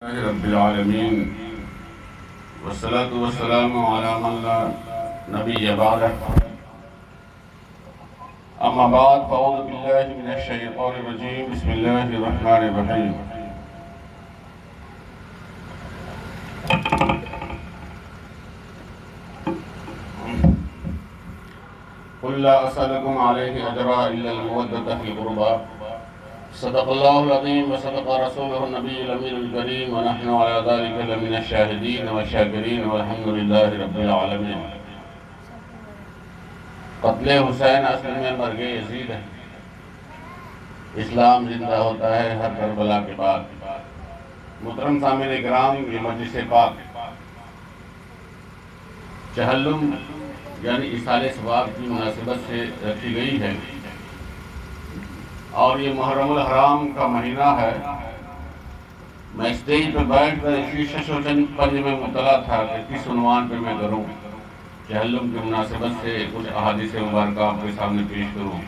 رب العالمین والصلاة والسلام علی من لا نبی بعدہ اما بعد فاعوذ باللہ من الشیطان الرجیم بسم اللہ الرحمن الرحیم قل لا اسألکم علیہ اجرا الا المودۃ فی القربى صدق اللہ العظیم وصدق رسولہ النبی الامین الکریم ونحن علی ذلک لمن الشاہدین والشاکرین والحمد للہ رب العالمین۔ قتل حسین اصل میں مرگ یزید ہے۔ اسلام زندہ ہوتا ہے ہر کربلا کے بعد۔ محترم سامعین اکرام، یہ مجلس پاک چہلم یعنی ایصال ثواب کی مناسبت سے رکھی گئی ہے، اور یہ محرم الحرام کا مہینہ ہے۔ میں اسٹیج پہ بیٹھ کر اسی ششوچن پنج میں مطلع تھا کہ کس عنوان پہ میں کروں، چہلم کی مناسبت سے کچھ احادیث مبارکہ آپ کے سامنے پیش کروں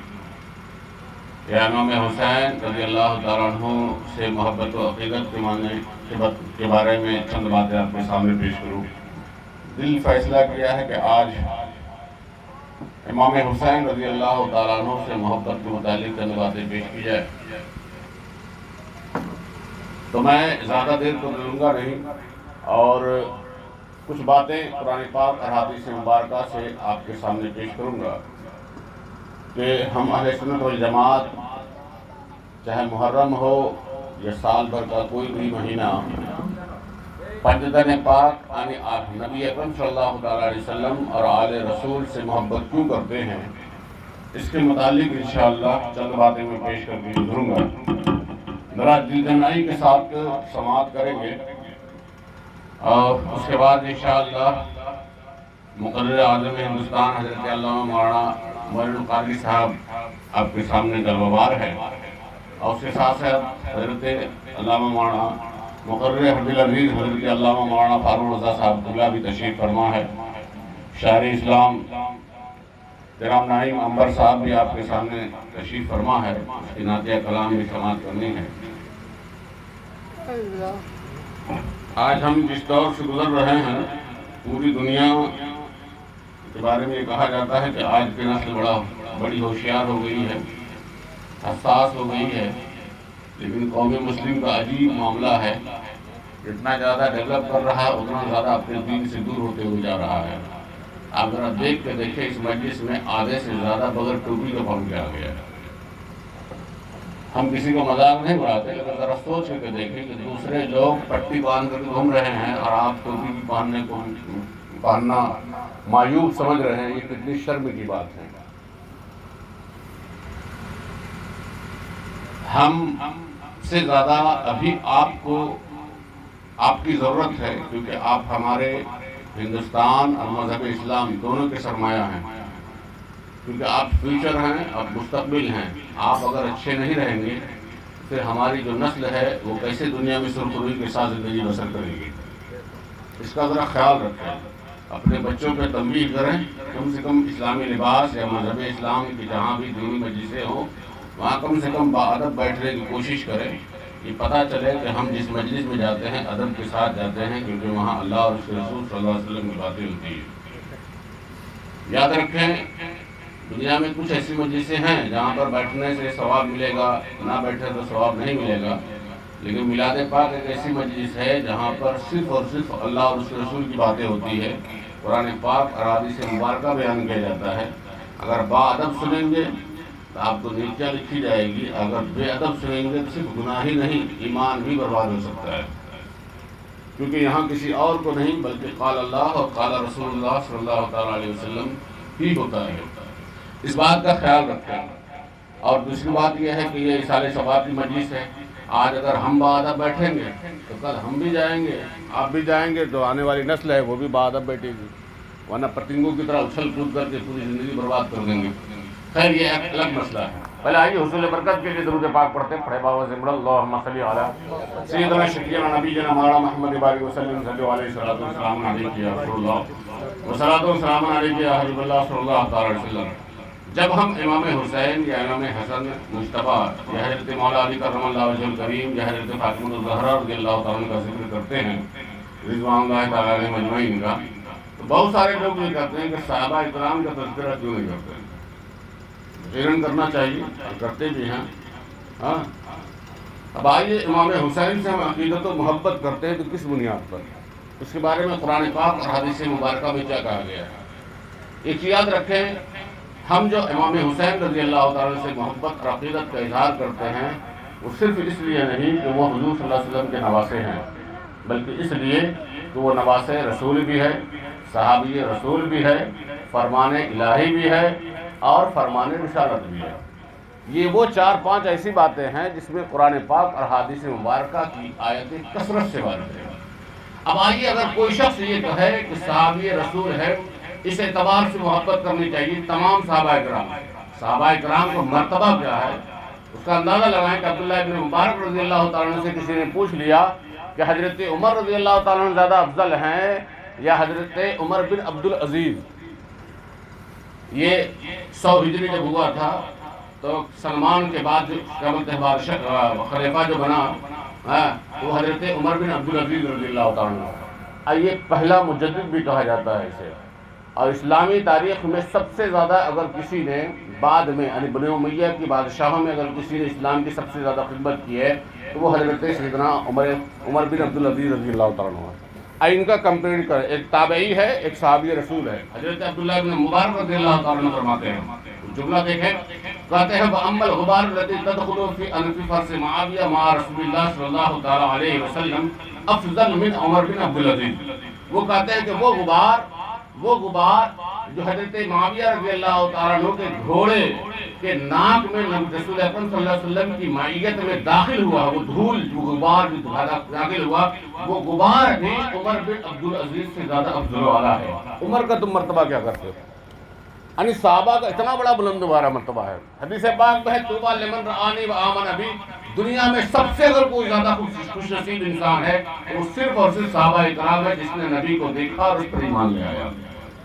یا امام حسین رضی اللہ تعالیٰ عنہ سے محبت و عقیدت کے معنی کے بارے میں چند باتیں آپ کے سامنے پیش کروں۔ دل فیصلہ کیا ہے کہ آج امام حسین رضی اللہ تعالیٰ عنہ سے محبت کے متعلق چند باتیں پیش کی جائے، تو میں زیادہ دیر تو لوں گا نہیں، اور کچھ باتیں قرآن پاک اور حدیث مبارکہ سے آپ کے سامنے پیش کروں گا کہ ہم اہل سنت والجماعت چاہے محرم ہو یا سال بھر کا کوئی بھی مہینہ پنجدن پاک یعنی نبی اکرم صلی اللہ علیہ وسلم اور آل رسول سے محبت کیوں کرتے ہیں، اس کے متعلق انشاءاللہ چند باتیں میں پیش کر کے گزروں گا۔ ذرا دلجمعی کے ساتھ سماعت کریں گے، اور اس کے بعد انشاءاللہ مقرر اعظم ہندوستان حضرت علامہ مولانا معین القادری صاحب آپ کے سامنے جلوہ بار ہے، اور اس کے ساتھ ساتھ حضرت علامہ مولانا مقرر حبیب العزیز حضرت علامہ مولانا فاروق رضا صاحب قبلہ بھی تشریف فرما ہے۔ شاعر اسلام جناب نعیم عنبر صاحب بھی آپ کے سامنے تشریف فرما ہے، اس کی نعتیہ کلام بھی سماعت کرنی ہے۔ آج ہم جس دور سے گزر رہے ہیں، پوری دنیا کے بارے میں یہ کہا جاتا ہے کہ آج کی نسل بڑی ہوشیار ہو گئی ہے، حساس ہو گئی ہے، لیکن قوم مسلم کا عجیب معاملہ ہے، جتنا زیادہ ڈیولپ کر رہا ہے اتنا زیادہ اپنے دین سے دور ہوتے ہوئے جا رہا ہے۔ آپ ذرا دیکھ کے دیکھیں، اس مجلس میں آدھے سے زیادہ بغیر ٹوپی کا پہنچ کے آ گیا ہے۔ ہم کسی کو مذاق نہیں اڑاتے، لیکن ذرا سوچ کے دیکھیں کہ دوسرے لوگ پٹی باندھ کر گھوم رہے ہیں اور آپ ٹوپی بھی پہننا معیوب سمجھ رہے ہیں، یہ کتنی شرم کی بات ہے۔ ہم سے زیادہ ابھی آپ کی ضرورت ہے، کیونکہ آپ ہمارے ہندوستان اور مذہب اسلام دونوں کے سرمایہ ہیں، کیونکہ آپ فیوچر ہیں، آپ مستقبل ہیں۔ آپ اگر اچھے نہیں رہیں گے پھر ہماری جو نسل ہے وہ کیسے دنیا میں سرخروئی کے ساتھ زندگی بسر کرے گی، اس کا ذرا خیال رکھیں۔ اپنے بچوں پہ تنبیہ کریں، کم سے کم اسلامی لباس یا مذہب اسلام کی جہاں بھی دینی مجلسیں ہوں وہاں کم سے کم باادب بیٹھنے کی کوشش کریں، یہ پتہ چلے کہ ہم جس مجلس میں جاتے ہیں ادب کے ساتھ جاتے ہیں، کیونکہ وہاں اللہ اور اس کے رسول صلی اللہ علیہ وسلم کی باتیں ہوتی ہیں۔ یاد رکھیں، دنیا میں کچھ ایسی مجلسیں ہیں جہاں پر بیٹھنے سے ثواب ملے گا، نہ بیٹھے تو ثواب نہیں ملے گا، لیکن میلاد پاک ایک ایسی مجلس ہے جہاں پر صرف اور صرف اللہ اور اس کے رسول کی باتیں ہوتی ہے، قرآن پاک اور حدیث مبارکہ بیان کیا جاتا ہے۔ اگر باادب سنیں گے تو آپ کو نیکیاں لکھی جائے گی، اگر بے ادب سنیں گے تو صرف گناہ ہی نہیں ایمان بھی برباد ہو سکتا ہے، کیونکہ یہاں کسی اور کو نہیں بلکہ قال اللہ اور قال رسول اللہ صلی اللہ تعالیٰ علیہ وسلم ہی ہوتا ہے۔ اس بات کا خیال رکھیں۔ اور دوسری بات یہ ہے کہ یہ ایصال ثواب کی مجلس ہے، آج اگر ہم باادب بیٹھیں گے تو کل ہم بھی جائیں گے، آپ بھی جائیں گے، تو آنے والی نسل ہے وہ بھی باادب بیٹھے گی، ورنہ پتنگوں کی طرح اچھل کود کر کے پوری زندگی برباد کر دیں گے۔ خیر، یہ ایک الگ مسئلہ ہے۔ پہلے آئیے حصول برکت کے لیے درود پاک پڑھتے ہیں، پڑھے بابا زمر اللہم صلی علی سیدنا شفیعنا نبینا مولانا محمد بارک وسلم صلی اللہ علیہ وسلم علیہ یا رسول اللہ وصلاۃ والسلام علیہ یا حبیب اللہ صلی اللہ تعالی علیہ وسلم۔ جب ہم امام حسین یا امام حسن مجتبیٰ یا حضرت مولا علی کرم اللہ وجہ الکریم یا حضرت فاطمہ الزہرا رضی اللہ تعالیٰ کا ذکر کرتے ہیں رضوان اللہ تعالیٰ علیہ مجمعین کا، تو بہت سارے لوگ یہ کہتے ہیں کہ صحابہ اکرام کا تذکرہ کیوں نہیں کرتے ہیں؟ ذکر کرنا چاہیے اور کرتے بھی ہیں۔ ہاں، اب آئیے امام حسین سے ہم عقیدت و محبت کرتے ہیں تو کس بنیاد پر؟ اس کے بارے میں قرآن پاک اور حدیث مبارکہ میں کیا کہا گیا ہے؟ ایک یاد رکھیں، ہم جو امام حسین رضی اللہ تعالیٰ سے محبت اور عقیدت کا اظہار کرتے ہیں وہ صرف اس لیے نہیں کہ وہ حضور صلی اللہ علیہ وسلم کے نواسے ہیں، بلکہ اس لیے کہ وہ نواسے رسول بھی ہے، صحابی رسول بھی ہے، فرمان الہی بھی ہے اور فرمان رسالت بھی ہے۔ یہ وہ 4-5 ایسی باتیں ہیں جس میں قرآن پاک اور حدیث مبارکہ کی آیتیں کثرت سے وارد ہیں۔ اب آئیے، اگر کوئی شخص یہ کہے کہ صحابی رسول ہے، اس اعتبار سے محبت کرنی چاہیے تمام صحابہ کرام کو مرتبہ کیا ہے اس کا اندازہ لگائیں کہ عبداللہ ابن مبارک رضی اللہ تعالیٰ عنہ سے کسی نے پوچھ لیا کہ حضرت عمر رضی اللہ تعالیٰ عنہ زیادہ افضل ہیں یا حضرت عمر بن عبدالعزیز؟ یہ 100 ہجری جب ہوا تھا تو سلمان کے بعد خلیفہ جو بنا وہ حضرت عمر بن عبدالعزیز رضی اللہ تعالیٰ عنہ، یہ پہلا مجدد بھی کہا جاتا ہے اسے۔ اور اسلامی تاریخ میں سب سے زیادہ اگر کسی نے بعد میں یعنی بنی امیہ کی بادشاہوں میں اگر کسی نے اسلام کی سب سے زیادہ خدمت کی ہے تو وہ حضرت سیدنا عمر بن عبدالعزیز رضی اللہ تعالیٰ عنہ۔ ان کا کمپیئر کریں، ایک تابعی ہے، ایک صحابی رسول ہے۔ حضرت عبداللہ بن مبارک رضی اللہ تعالیٰ عنہ فرماتے ہیں، جملہ دیکھیں، کہتے ہیں وَأَمَّا الْغُبَارُ الَّذِي تَدْخُلُ فِي أَنْفِ فَرْسِ مُعَاوِيَةَ مَعَ رَسُولِ اللَّهِ صلی اللہ تعالیٰ علیہ وسلم أَفْضَلُ مِنْ عمر بن عبدالعزیز۔ وہ کہتے ہیں کہ وہ غبار جو حضرت معاویہ رضی اللہ تعالیٰ عنہ کے گھوڑے کے ناک میں رسول اکرم صلی اللہ علیہ وسلم کی معیت میں داخل ہوا، وہ دھول جو غبار جو داخل ہوا، وہ غبار بھی عمر بن عبدالعزیز سے زیادہ افضل والا ہے۔ عمر کا تم مرتبہ کیا کرتے ہو؟ یعنی صحابہ کا اتنا بڑا بلند بارہ مرتبہ ہے۔ حدیث پاک میں ہے طوبیٰ لمن رآنی وآمن بی، دنیا میں سب سے اگر کوئی زیادہ خوش نصیب انسان ہے وہ صرف اور صرف صحابہ اکرام ہے جس نے نبی کو دیکھا اور اس پر ایمان لے آیا۔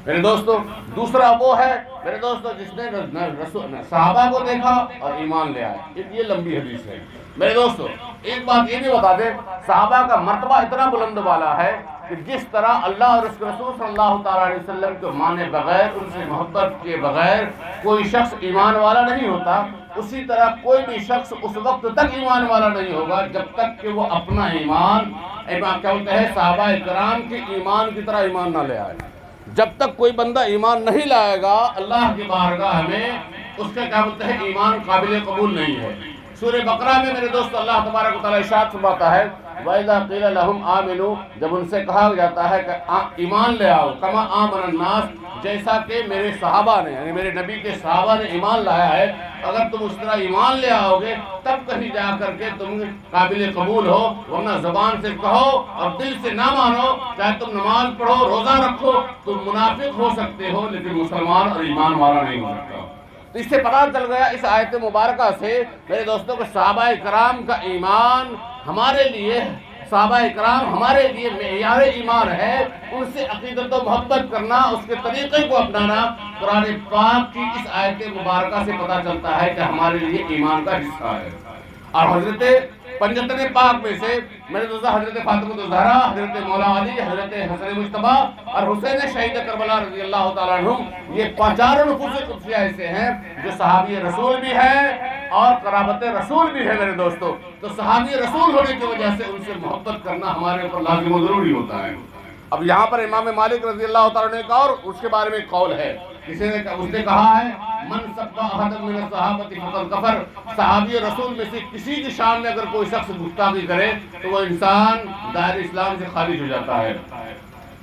میرے دوستو، دوسرا وہ ہے میرے دوستو جس نے صحابہ کو دیکھا اور ایمان لے آیا۔ یہ لمبی حدیث ہے میرے دوستو۔ ایک بات یہ بھی بتا دیں، صحابہ کا مرتبہ اتنا بلند والا ہے کہ جس طرح اللہ اور اس کے رسول صلی اللہ تعالیٰ علیہ وسلم کو مانے بغیر، ان سے محبت کیے بغیر کوئی شخص ایمان والا نہیں ہوتا، اسی طرح کوئی بھی شخص اس وقت تک ایمان والا نہیں ہوگا جب تک کہ وہ اپنا ایمان کیا بولتے ہیں صحابہ کرام کے ایمان کی طرح ایمان نہ لے آئے۔ جب تک کوئی بندہ ایمان نہیں لائے گا اللہ کی بارگاہ میں اس کا کیا بولتے ہیں ایمان قابل قبول نہیں ہے۔ سورہ بقرہ میں میرے دوست اللہ تبارک و تعالیٰ ارشاد فرماتا ہے وَإِذَا قِيلَ لَهُمْ آمِنُوا، جب ان سے کہا جاتا ہے کہ ایمان لے آؤ، کما آمن الناس، جیسا کہ میرے صحابہ نے یعنی میرے نبی کے صحابہ نے ایمان لایا ہے، اگر تم اس طرح ایمان لے آؤ گے تب کہیں جا کر کے تم قابل قبول ہو، ورنہ زبان سے کہو اور دل سے نہ مانو، چاہے تم نماز پڑھو روزہ رکھو، تم منافق ہو سکتے ہو لیکن مسلمان اور ایمان والا نہیں ہو سکتا۔ تو اس سے پتہ چل گیا اس آیت مبارکہ سے میرے دوستوں کہ صحابہ کرام کا ایمان ہمارے لیے، صحابہ کرام ہمارے لیے معیار ایمان ہے۔ ان سے عقیدت و محبت کرنا، اس کے طریقے کو اپنانا قرآن پاک کی اس آیت مبارکہ سے پتہ چلتا ہے کہ ہمارے لیے ایمان کا حصہ ہے۔ اور حضرت پنجتن پاک میں سے میرے دوستوں حضرت فاطمہ الزہرا، حضرت مولا علی، حضرت حسن مجتبیٰ اور حسین شہید کربلا رضی اللہ تعالیٰ عنہ، یہ 5 نفوس قدسیہ ایسے ہیں جو صحابی رسول بھی ہے اور قرابت رسول بھی ہے میرے دوستو۔ تو صحابی رسول ہونے کی وجہ سے ان سے محبت کرنا ہمارے اوپر لازم و ضروری ہوتا ہے۔ اب یہاں پر امام مالک رضی اللہ تعالیٰ نے کہا اور اس کے بارے میں قول ہے، اس نے کہا ہے من سب احد من الصحابۃ فقد کفر، صحابی رسول میں سے کسی کی شان میں اگر کوئی شخص گستاخی کرے تو وہ انسان دائرہ اسلام سے خارج ہو جاتا ہے۔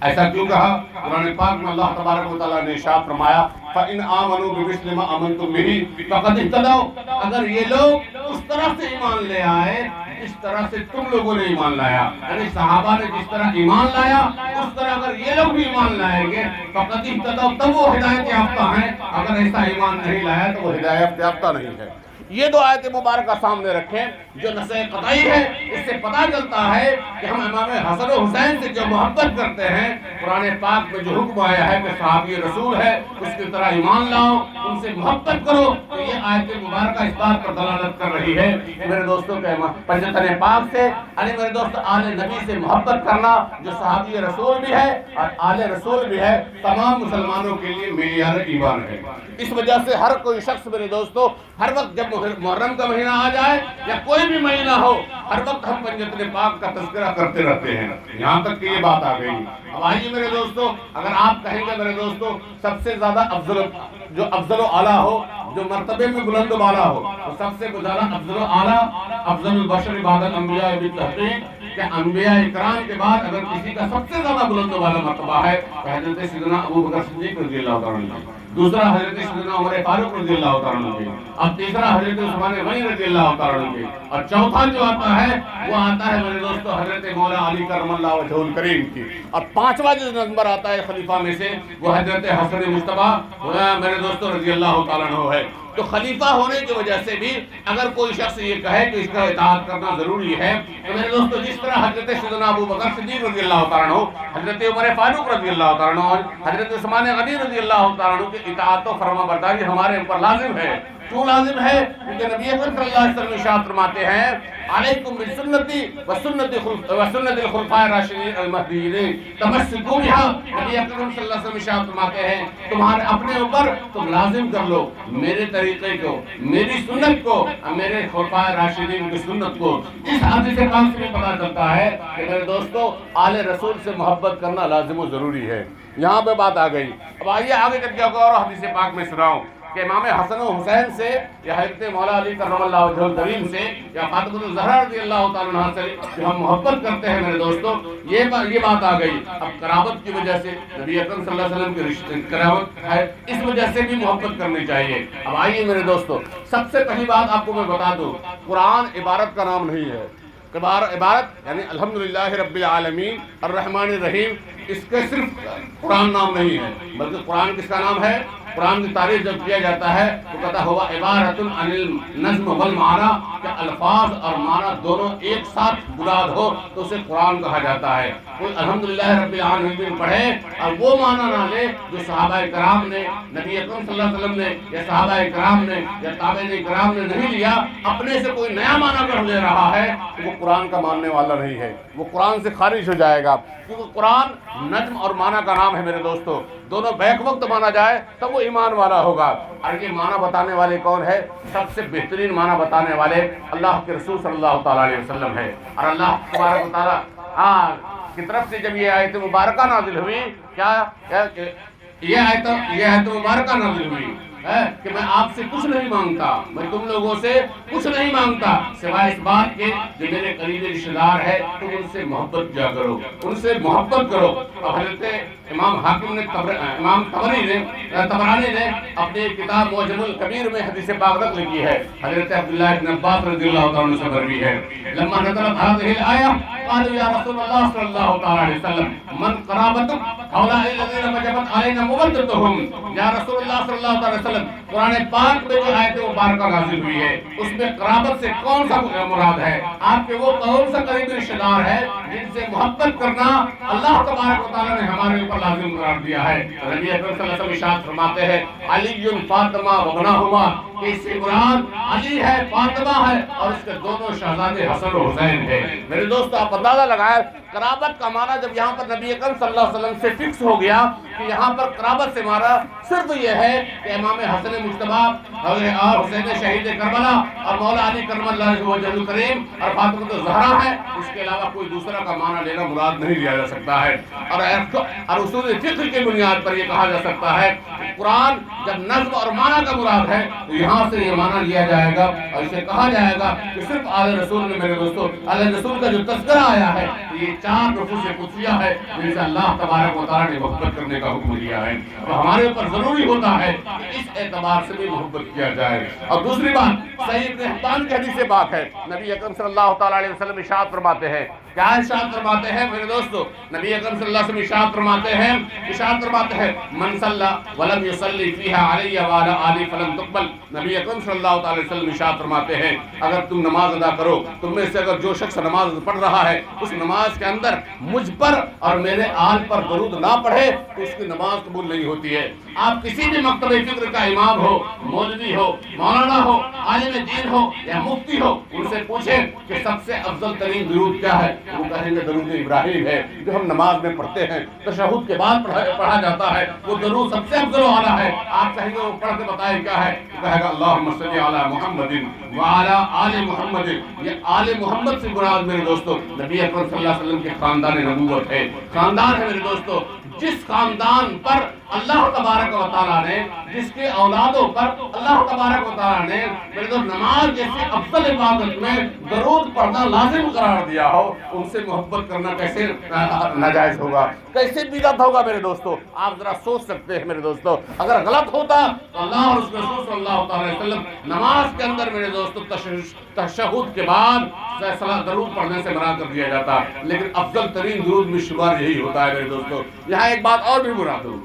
ایسا کیوں کہا؟ قرآن پاک میں اللہ تبارک و تعالیٰ نے ارشاد فرمایا فَإِنْ آمَنُوا بِمِثْلِ مَا آمَنْتُمْ بِهِ فَقَدِ اهْتَدَوْا، اگر یہ لوگ اس طرح سے ایمان لے آئے جس طرح سے تم لوگوں نے ایمان لایا، یعنی صحابہ نے جس طرح ایمان لایا اس طرح اگر یہ لوگ بھی ایمان لائیں گے فَقَدِ اهْتَدَوْا، تب وہ ہدایت یافتہ ہیں، اگر ایسا ایمان نہیں لایا تو وہ ہدایت یافتہ نہیں ہے۔ یہ دو آیت مبارکہ سامنے رکھیں جو نص قطعی ہے، اس سے پتہ چلتا ہے کہ ہم امام حسن و حسین سے جو محبت کرتے ہیں، قرآن پاک میں جو حکم آیا ہے کہ صحابی رسول ہے اس کی طرح ایمان لاؤ، ان سے محبت کرو، تو یہ آیت مبارکہ اس بات پر دلالت کر رہی ہے میرے دوستوں کے پنجتن پاک سے، یعنی میرے دوست آل نبی سے محبت کرنا جو صحابی رسول بھی ہے اور آل رسول بھی ہے، تمام مسلمانوں کے لیے معیار ایمان ہے۔ اس وجہ سے ہر کوئی شخص میرے دوستو ہر وقت جب محرم کا مہینہ آ جائے یا کوئی بھی مہینہ ہو، ہر وقت ہم پنجتن پاک کا تذکرہ کرتے رہتے ہیں، یہاں تک کہ یہ بات آ گئی۔ اب آئیے میرے دوستو، اگر آپ کہیں گے میرے دوستو سب سے زیادہ افضل و اعلیٰ ہو، جو مرتبے میں بلند و بالا ہو، تو سب سے زیادہ افضل و اعلیٰ افضل البشر بعد الانبیاء بالتحقیق، کہ انبیاء اکرام کے بعد اگر کسی کا سب سے زیادہ بلند و بالا مرتبہ ہے تو حضرت سیدنا ابوبکر صدیق رضی اللہ تعالیٰ عنہ، دوسرا حضرت سیدنا عمر فاروق رضی اللہ تعالیٰ عنہ، اب تیسرا حضرت عثمان غنی رضی اللہ تعالیٰ عنہ، اور چوتھا جو آتا ہے وہ آتا ہے میرے دوستو حضرت مولا علی کرم اللہ وجہہ الکریم کی، اور پانچواں جو نمبر آتا ہے خلیفہ میں سے وہ حضرت حسن مصطفیٰ میرے دوستو رضی اللہ تعالیٰ عنہ ہے۔ تو خلیفہ ہونے کی وجہ سے بھی اگر کوئی شخص یہ کہے کہ اس کا اطاعت کرنا ضروری ہے، تو میرے دوستو جس طرح حضرت سیدنا ابوبکر صدیق رضی اللہ تعالیٰ عنہ، حضرت عمر فاروق رضی اللہ تعالیٰ عنہ، حضرت عثمان غنی رضی اللہ تعالیٰ عنہ کی اطاعت و فرما برداری ہمارے اوپر لازم ہے۔ کیوں لازم ہے؟ کیونکہ نبی اکرم صلی اللہ علیہ وسلم ارشاد فرماتے ہیں علیکم بسنتی وسنت الخلفاء الراشدین المہدیین تمسکوا بہا، نبی اکرم صلی اللہ علیہ وسلم ارشاد فرماتے ہیں تمہارے اپنے اوپر تم لازم کر لو میرے طریقے کو، میری سنت کو، میرے خلفاء راشدین کی سنت کو۔ اس حدیث پاک سے پتہ چلتا ہے کہ میرے دوستو آل رسول سے محبت کرنا لازم و ضروری ہے۔ یہاں پہ بات آ گئی۔ اب آئیے آگے چل کے اور حدیث پاک میں سناؤں کہ امام حسن و حسین سے یا حضرت مولا علی کرم اللہ وجہہ الکریم سے یا فاطمہ الزہرا رضی اللہ تعالیٰ عنہ سے جو ہم محبت کرتے ہیں میرے دوستو، یہ بات آ گئی۔ اب قرابت کی وجہ سے نبی اکرم صلی اللہ علیہ وسلم کے رشتے قرابت ہے، اس وجہ سے بھی محبت کرنی چاہیے۔ اب آئیے میرے دوستو، سب سے پہلی بات آپ کو میں بتا دوں، قرآن عبارت کا نام نہیں ہے۔ عبارت یعنی الحمدللہ رب العالمین الرحمن الرحیم، اس کے صرف قرآن نام نہیں ہے، بلکہ قرآن کس کا نام ہے؟ قرآن کی تعریف جب کیا جاتا ہے تو کہتا ہوا عبارت عن النظم والمعنی، کہ الفاظ اور معنی دونوں ایک ساتھ مراد ہو تو اسے قرآن کہا جاتا ہے۔ کوئی الحمدللہ رب العالمین پڑھے اور وہ معنی نہ لے جو صحابہ کرام نے، نبی اکرم صلی اللہ علیہ وسلم نے یا صحابہ کرام نے یا تابعین کرام نے نہیں لیا، اپنے سے کوئی نیا معنی کر لے رہا ہے تو وہ قرآن کا ماننے والا نہیں ہے، وہ قرآن سے خارج ہو جائے گا۔ کیونکہ قرآن نظم اور معنی کا نام ہے میرے دوستو، دونوں بیک وقت مانا جائے تب وہ ایمان والا ہوگا۔ اور یہ معنی بتانے والے کون ہے؟ سب سے بہترین معنی بتانے والے اللہ کے رسول صلی اللہ تعالیٰ علیہ وسلم ہے۔ اور اللہ تبارک و تعالیٰ کی طرف سے جب یہ آیت مبارکہ نازل ہوئی، یہ آیت مبارکہ نازل ہوئی کہ میں آپ سے کچھ نہیں مانگتا، میں تم لوگوں سے کچھ نہیں مانگتا سوائے اس بات کے جو میرے قریبی رشتہ دار ہے، تم ان سے محبت کیا کرو، ان سے محبت کرو۔ اور حضرت امام حاکم نے امام طبرانی نے اپنی کتاب معجم الکبیر میں حدیث پاک لکھی ہے، حضرت عبداللہ بن عباس رضی اللہ تعالیٰ عنہ سے مروی ہے، لما نزلت هذه الآية قالوا يا رسول الله صلی اللہ تعالیٰ علیہ وسلم من قرابتك هؤلاء الذين وجبت علينا مودتهم، یا رسول اللہ صلی اللہ تعالیٰ وسلم قرآن پاک میں جو آیت مبارکہ نازل ہوئی ہے اس میں قرابت سے کون سا مراد ہے؟ آپ کے وہ کون سا قریبی رشتہ دار ہے جن سے محبت کرنا اللہ تبارک و تعالیٰ نے ہمارے اوپر لازم قرار دیا ہے؟ نبی اکرم صلی اللہ علیہ وسلم ارشاد فرماتے ہیں علی فاطمہ وابناہما، کہ اس سے مراد علی ہے، فاطمہ ہے اور اس کے دونوں شہزادے حسن و حسین ہے۔ میرے دوست آپ اندازہ لگائیں قرابت کا معنی جب یہاں پر نبی اکرم صلی اللہ علیہ وسلم سے فکس ہو گیا کہ یہاں پر قرابت سے معنی صرف یہ ہے کہ امام حسن مجتبی اور حسین شہید کربلا اور مولا علی کرم اللہ وجہ الکریم اور فاطمہ الزہرا ہے، اس کے علاوہ کوئی دوسرا کا معنی لینا مراد نہیں لیا جا سکتا ہے۔ اور اصول فقہ کی بنیاد پر یہ کہا جا سکتا ہے کہ قرآن جب نظم اور معنی کا مراد ہے تو یہاں سے یہ معنی لیا جائے گا اور اسے کہا جائے گا کہ صرف آل رسول میں میرے دوستو آل رسول کا جو تذکرہ آیا ہے یہ 4 نفوس قدسیہ ہے جن سے اللہ تبارک و تعالیٰ نے محبت کرنے کا حکم دیا ہے، اور ہمارے اوپر ضروری ہوتا ہے کہ اس اعتبار سے بھی محبت کیا جائے۔ اور دوسری بات صحیح ابن حبان کی حدیث سے بات ہے، نبی اکرم صلی اللہ تعالیٰ علیہ وسلم ارشاد فرماتے ہیں کیا ارشاد فرماتے ہیں میرے دوستو؟ نبی اکرم صلی اللہ علیہ وسلم ارشاد فرماتے ہیں من صلی ولم یصلی فیہا علی وعلی آلی فلم تقبل۔ نبی اکرم صلی اللہ علیہ وسلم ارشاد فرماتے ہیں اگر تم نماز ادا کرو، تم میں سے اگر جو شخص نماز پڑھ رہا ہے اس نماز کے اندر مجھ پر اور میرے آل پر درود نہ پڑھے تو اس کی نماز قبول نہیں ہوتی ہے۔ آپ کسی بھی مکتب فکر کا امام ہو، مولوی ہو، مولانا ہو، عالم دین ہو یا مفتی ہو، ان سے پوچھیں کہ سب سے افضل ترین درود کیا ہے؟ وہ کہیں گے درود ابراہیم ہے جو ہم نماز میں پڑھتے ہیں، تشہد کے بعد پڑھا جاتا ہے، وہ درود سب سے افضل والا ہے۔ آپ کہیں گے وہ پڑھ کے بتائیں کیا ہے؟ وہ کہے گا اللہم صلی علی محمد وعلی آل محمد۔ یہ آل محمد سے مراد میرے دوستو نبی اکرم صلی اللہ علیہ وسلم کے خاندان نبوت ہے، خاندان ہے میرے دوستو۔ جس خاندان پر اللہ تبارک و تعالیٰ نے، جس کے اولادوں پر اللہ تبارک و تعالیٰ نے میرے دوست نماز جیسے افضل عبادت میں درود پڑھنا لازم قرار دیا ہو، ان سے محبت کرنا کیسے ناجائز ہوگا، کیسے بدعت ہوگا میرے دوستو؟ آپ ذرا سوچ سکتے ہیں میرے دوستو۔ اگر غلط ہوتا تو اللہ اور اس کے رسول صلی اللہ علیہ وسلم نماز کے اندر میرے دوستو تشہد کے بعد درود پڑھنے سے منع کر دیا جاتا، لیکن افضل ترین درود میں شمار یہی ہوتا ہے میرے دوستو۔ یہاں ایک بات اور بھی مراد ہوں،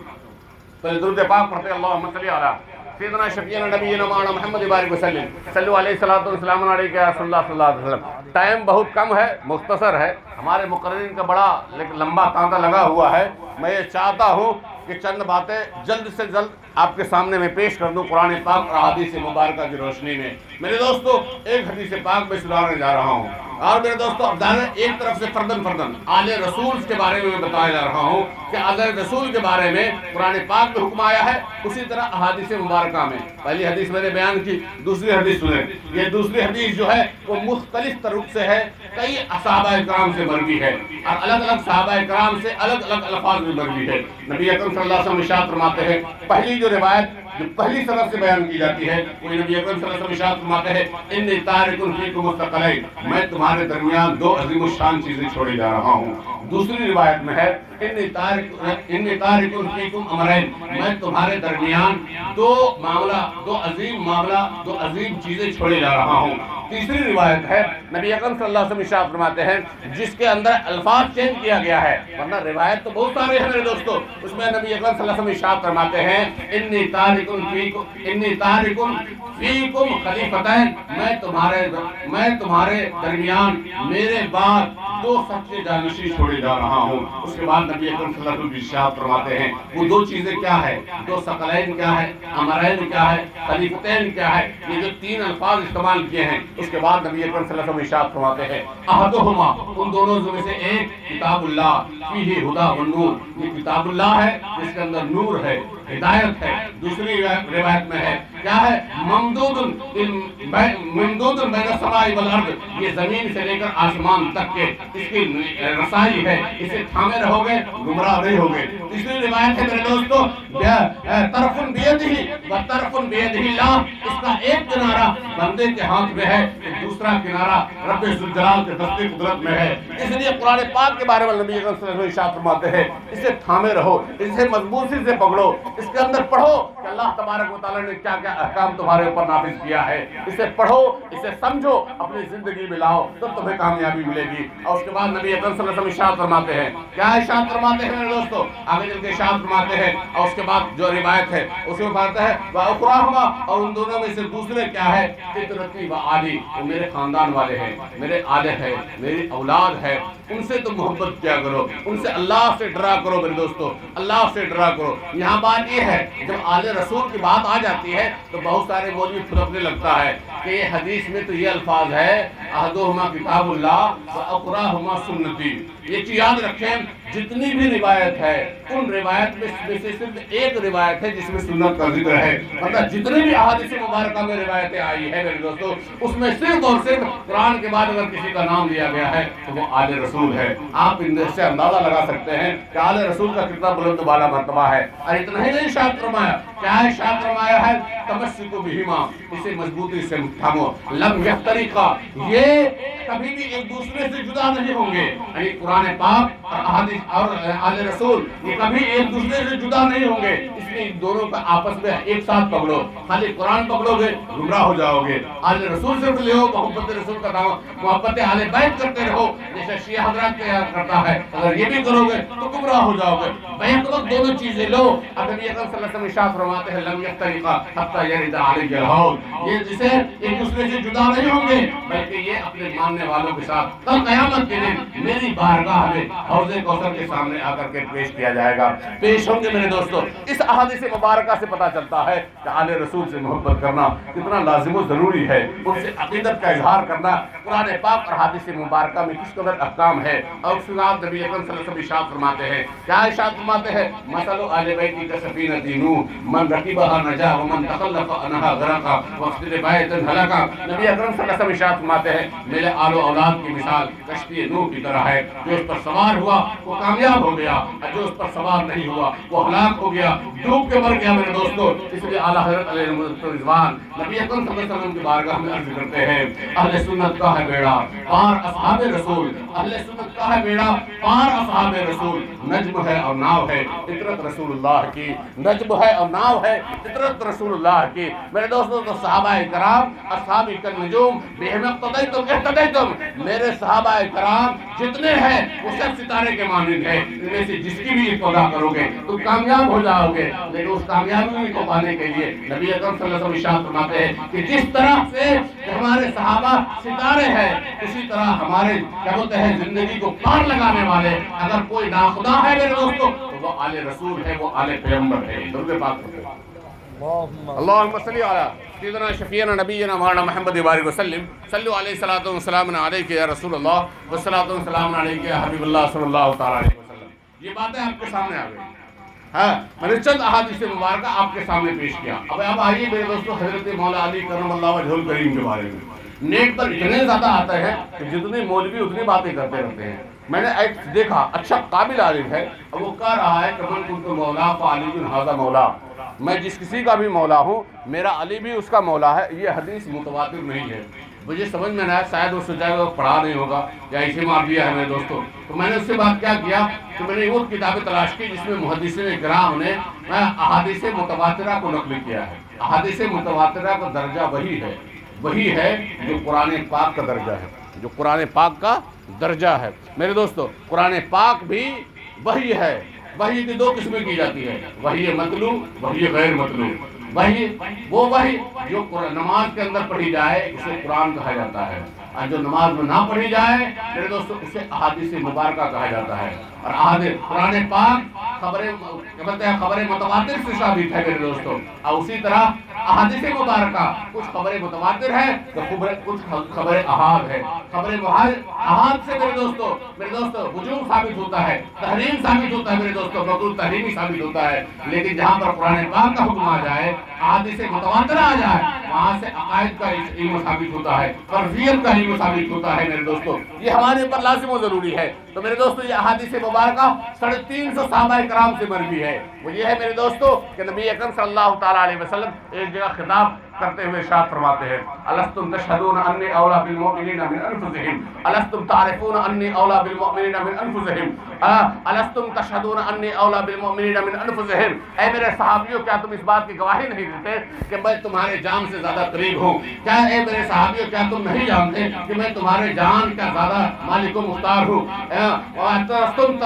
تو درود پاک پڑھتے اللہم صلی علی سیدنا شفیعنا نبینا مولانا محمد بارک وسلم صلو علیہ الصلوۃ والسلام علیہ یا رسول اللہ صلی اللہ علیہ وسلم۔ ٹائم بہت کم ہے، مختصر ہے، ہمارے مقررین کا بڑا لیکن لمبا تانتا لگا ہوا ہے۔ میں یہ چاہتا ہوں کہ چند باتیں جلد سے جلد آپ کے سامنے میں پیش کر دوں قرآن پاک اور احادیث مبارکہ کی روشنی میں۔ میرے دوستو ایک حدیث پاک میں سنانے جا رہا ہوں، اور میرے دوستو اب ایک طرف سے فردن آل رسول کے بارے میں بتایا جا رہا ہوں کہ آل رسول کے بارے میں قرآن پاک میں حکم آیا ہے، اسی طرح احادیث مبارکہ میں۔ پہلی حدیث میں نے بیان کی، دوسری حدیث سنیں۔ یہ دوسری حدیث جو ہے وہ مختلف طرق سے ہے، کئی صحابہ کرام سے مروی ہے اور الگ الگ صحابہ کرام سے الگ الگ الفاظ میں مروی ہے۔ نبی اکرم صلی اللہ علیہ وسلم ارشاد فرماتے ہیں، پہلی جو روایت جو پہلی سند سے بیان کی جاتی ہے وہ نبی اکرم صلی اللہ علیہ وسلم ارشاد فرماتے ہیں انی تارک فیکم الثقلین، میں تمہارے درمیان دو عظیم الشان چیزیں چھوڑے جا رہا ہوں۔ دوسری روایت میں ہے انی تارک فیکم امرین، میں تمہارے درمیان دو عظیم چیزیں چھوڑے جا رہا ہوں۔ تیسری روایت ہے نبی اکرم صلی اللہ علیہ وسلم ارشاد فرماتے ہیں جس کے اندر الفاظ چینج کیا گیا ہے، ورنہ روایت تو بہت سارے ہیں میرے دوستو، اس میں نبی اکرم صلی اللہ علیہ وسلم ارشاد فرماتے ہیں انی تارک فیکم خلیفتین، میں تمہارے درمیان میرے بعد دو سچے جانشین چھوڑے جا رہا ہوں۔ اس کے بعد نبی اکرم صلی اللہ علیہ وسلم ارشاد فرماتے ہیں وہ دو چیزیں کیا ہے، دو ثقلین کیا ہے، امرین کیا ہے، خلیفتین کیا ہے، یہ جو تین الفاظ استعمال کیے ہیں۔ اس کے بعد نبی اکرم صلی اللہ علیہ وسلم ارشاد فرماتے ہیں احدہما، ان دونوں میں سے ایک کتاب اللہ فیہ ہدی والنور، یہ کتاب اللہ ہے جس کے اندر نور ہے، ہدایت ہے۔ دوسری روایت میں ہے کیا ہے، ممدود بین السماء والارض، یہ زمین سے لے کر آسمان تک کے اس کی رسائی ہے، اسے تھامے رہو گے گمراہ نہیں ہوگے۔ تیسری روایت ہے میرے دوستو طرف بیدہ و طرف بیدہ اللہ، اس کا ایک کنارہ بندے کے ہاتھ میں ہے، دوسرا کنارہ رب ذوالجلال کے دستے قدرت میں ہے۔ اس لیے قرآن پاک کے بارے میں نبی صلی اللہ علیہ وسلم ارشاد فرماتے ہیں اسے تھامے رہو، اسے مضبوطی سے پکڑو، اس کے اندر پڑھو کہ اللہ تبارک و تعالیٰ نے کیا کیا احکام تمہارے اوپر نافذ کیا ہے، اسے پڑھو، اسے سمجھو، اپنی زندگی میں لاؤ تو تمہیں کامیابی ملے گی۔ اور اس کے بعد نبی اکرم صلی اللہ علیہ وسلم ارشاد فرماتے ہیں، کیا ارشاد فرماتے ہیں میرے دوستو؟ آگے چل کے ارشاد فرماتے ہیں، اور اس کے بعد جو روایت ہے اس میں فرماتا ہے وَأُخْرَاهُمَا، اور ان دونوں میں سے دوسرے کیا ہے، فطرتی و آلی، وہ میرے خاندان والے ہیں، میرے آلے ہیں، میری اولاد ہے، ان سے تو محبت کیا کرو، ان سے اللہ سے ڈرا کرو میرے دوستو، اللہ سے ڈرا کرو۔ یہاں بات یہ ہے جب آل رسول کی بات آ جاتی ہے تو بہت سارے مولوی پھرکنے لگتا ہے کہ یہ حدیث میں تو یہ الفاظ ہے احدہما کتاب اللہ و اخراہما سنتی۔ یہ چیز یاد رکھیں، جتنی بھی روایت ہے ان روایت میں سے صرف ایک روایت ہے جس میں سنت کا ذکر ہے، مطلب جتنی بھی احادیث مبارکہ میں روایتیں آئی ہیں میرے دوستو اس میں صرف اور صرف قرآن کے بعد اگر کسی کا نام لیا گیا ہے تو وہ آل رسول ہے۔ آپ ان سے اندازہ لگا سکتے ہیں کہ آل رسول کا کتنا بلند بالا مرتبہ ہے۔ اور اتنا ہی نہیں ارشاد فرمایا، کیا ارشاد فرمایا ہے، تمسکوا بہما، اسے مضبوطی سے تھامو، لم یفترقا، یہ کبھی بھی ایک دوسرے سے جدا نہیں ہوں گے۔ یعنی قرآن پاک اور آل رسول یہ کبھی ایک دوسرے سے جدا نہیں ہوں گے، اس لیے ان دونوں کا آپس میں ایک ساتھ پکڑو۔ خالی قرآن پکڑو گے گمراہ ہو جاؤ گے، آل رسول سے لے ہو، محبت رسول کا دعویٰ، محبت آل بیت کرتے رہو جیسے شیعہ حضرات تیار کرتا ہے، اگر یہ بھی کرو گے تو گمراہ ہو جاؤ گے۔ بیک وقت دونوں چیزیں لو۔ اب نبی اکرم صلی اللہ علیہ وسلم ارشاد فرماتے ہیں لم یفترقا حتی یرد علی الحوض، یہ جسے ایک دوسرے سے جدا نہیں ہوں گے بلکہ یہ اپنے ماننے والوں کے ساتھ کل قیامت کے دن میری بارگاہ میں حوض کوثر کے سامنے آ کر کے پیش کیا جائے گا، پیش ہوں گے میرے دوستو۔ اس احادیث مبارکہ سے پتہ چلتا ہے کہ آل رسول سے محبت کرنا کتنا لازم و ضروری ہے، ان سے عقیدت کا اظہار کرنا قرآن پاک اور حدیث مبارکہ میں کس قدر احکام ہے۔ اور اس کے بعد نبی اکرم صلی اللہ علیہ وسلم ارشاد فرماتے ہیں، کیا ارشاد فرماتے ہیں؟ مثل آل بیتی کسفینۃ نوح من رکبھا نجا ومن تخلف عنہا غرقا وفی روایۃ ہلکا۔ نبی اکرم صلی اللہ علیہ وسلم ارشاد فرماتے ہیں میرے آل و اولاد کی مثال کشتی نوح کی طرح ہے، جو اس پر سوار ہوا وہ کامیاب ہو گیا اور جو اس پر سوار نہیں ہوا وہ ہلاک ہو گیا، ڈوب کے مر گیا میرے دوستو۔ اس لیے اعلیٰ حضرت علیہ رضوان نبی اکرم صلی اللہ علیہ وسلم کی بارگاہ میں عرض کرتے ہیں اہل سنت کا ہے بیڑا پار اصحاب رسول، اہل سنت کا ہے بیڑا پار اصحاب رسول، نجم ہے اور ناؤ ہے فطرت رسول اللہ کی، نجم ہے اور ناؤ ہے فطرت رسول اللہ کی۔ میرے دوستو تو صحابہ کرام اصحابی کالنجوم بہم اقتدیتم اہتدیتم، میرے صحابہ کرام جتنے ہیں وہ سب ستارے کے مانند ہیں، ان میں سے جس کی بھی اقتدا کرو گے تو کامیاب ہو جاؤ گے۔ لیکن اس کامیابی کو پانے کے لیے نبی اکرم صلی اللہ علیہ وسلم ارشاد فرماتے ہیں کہ جس طرح سے ہمارے صحابہ ستارے ہیں اسی طرح ہمارے کیا بولتے ہیں زندگی کو پار لگانے والے اگر کوئی ناخدا ہے میرے دوستو تو وہ آل رسول ہے، وہ آل پیغمبر ہے۔ درود پاک پڑھتے ہیں اللہم صلی علی سیدنا شفیعنا نبینا مولانا محمد وبارک وسلم، صلو علیہ الصلوۃ والسلام علیک یا رسول اللہ والصلوۃ والسلام علیک یا حبیب اللہ صلی اللہ تعالی علیہ وسلم۔ یہ باتیں آپ کے سامنے آ گئی، ہاں میں نے چند احادیث مبارکہ آپ کے سامنے پیش کیا۔ اب آئیے میرے دوستو حضرت مولا علی کرم اللہ وجہہ الکریم کے بارے میں۔ نیٹ پر اتنے زیادہ آتے ہیں کہ جتنے مولوی اتنی باتیں کرتے رہتے ہیں۔ میں نے ایک دیکھا اچھا قابل عالم ہے، وہ کہہ رہا ہے کہ من کنت مولا فعلی ھذا مولا، میں جس کسی کا بھی مولا ہوں میرا علی بھی اس کا مولا ہے۔ یہ حدیث متواتر نہیں ہے، مجھے سمجھ میں نہ آیا، شاید وہ سوچا وہ پڑھا نہیں ہوگا یا اسے مار دیا ہے میرے دوستوں۔ تو میں نے اس سے بات کیا کیا کہ میں نے وہ کتابیں تلاش کی جس میں محدثین کرام نے احادیث متواترہ کو نقل کیا ہے۔ احادیث متواترہ کا درجہ وہی ہے جو قرآن پاک کا درجہ ہے، جو قرآن پاک کا درجہ ہے میرے دوستو۔ قرآن پاک بھی وحی ہے، وحی کی دو قسمیں کی جاتی ہے، وحی مطلوع، وحی غیر مطلوع۔ وحی وہ وحی جو نماز کے اندر پڑھی جائے اسے قرآن کہا جاتا ہے، اور جو نماز میں نہ پڑھی جائے میرے دوستو اسے احادیث مبارکہ کہا جاتا ہے۔ اور احادیث قرآن پاک خبر متواتر سے ثابت ہے میرے دوستو، اور اسی طرح احادیث مبارکہ کچھ خبر متواتر ہے تو کچھ خبر احاد ہے۔ خبر احاد سے میرے دوستو وجوب ثابت ہوتا ہے، تحریم ثابت ہوتا ہے میرے دوستو، مقبول تحریمی ثابت ہوتا ہے۔ لیکن جہاں پر قرآن پاک کا حکم آ جائے، احادیث متواتر آ جائے، وہاں سے عقائد کا علم ثابت ہوتا ہے، فرضیت کا علم ثابت ہوتا ہے میرے دوستو۔ یہ ہمارے اوپر لازم و ضروری ہے۔ تو میرے دوستو یہ احادیث مبارکہ 350 صحابہ کرام سے مروی ہے۔ وہ یہ ہے میرے دوستو کہ نبی اکرم صلی اللہ تعالی علیہ وسلم ایک جگہ خطاب کرتے ہوئے ارشاد فرماتے ہیں الستم تشهدون انی اولی بالمؤمنین من انفسهم، الستم تعرفون انی اولی بالمؤمنین من انفسهم، الستم تشهدون انی اولی بالمؤمنین من انفسهم۔ اے میرے صحابیوں کیا تم اس بات کی گواہی نہیں دیتے کہ میں تمہارے جان سے زیادہ قریب ہوں؟ کیا اے میرے صحابیوں کیا تم نہیں جانتے کہ میں تمہارے جان کا زیادہ مالک و مختار ہوں؟ الستم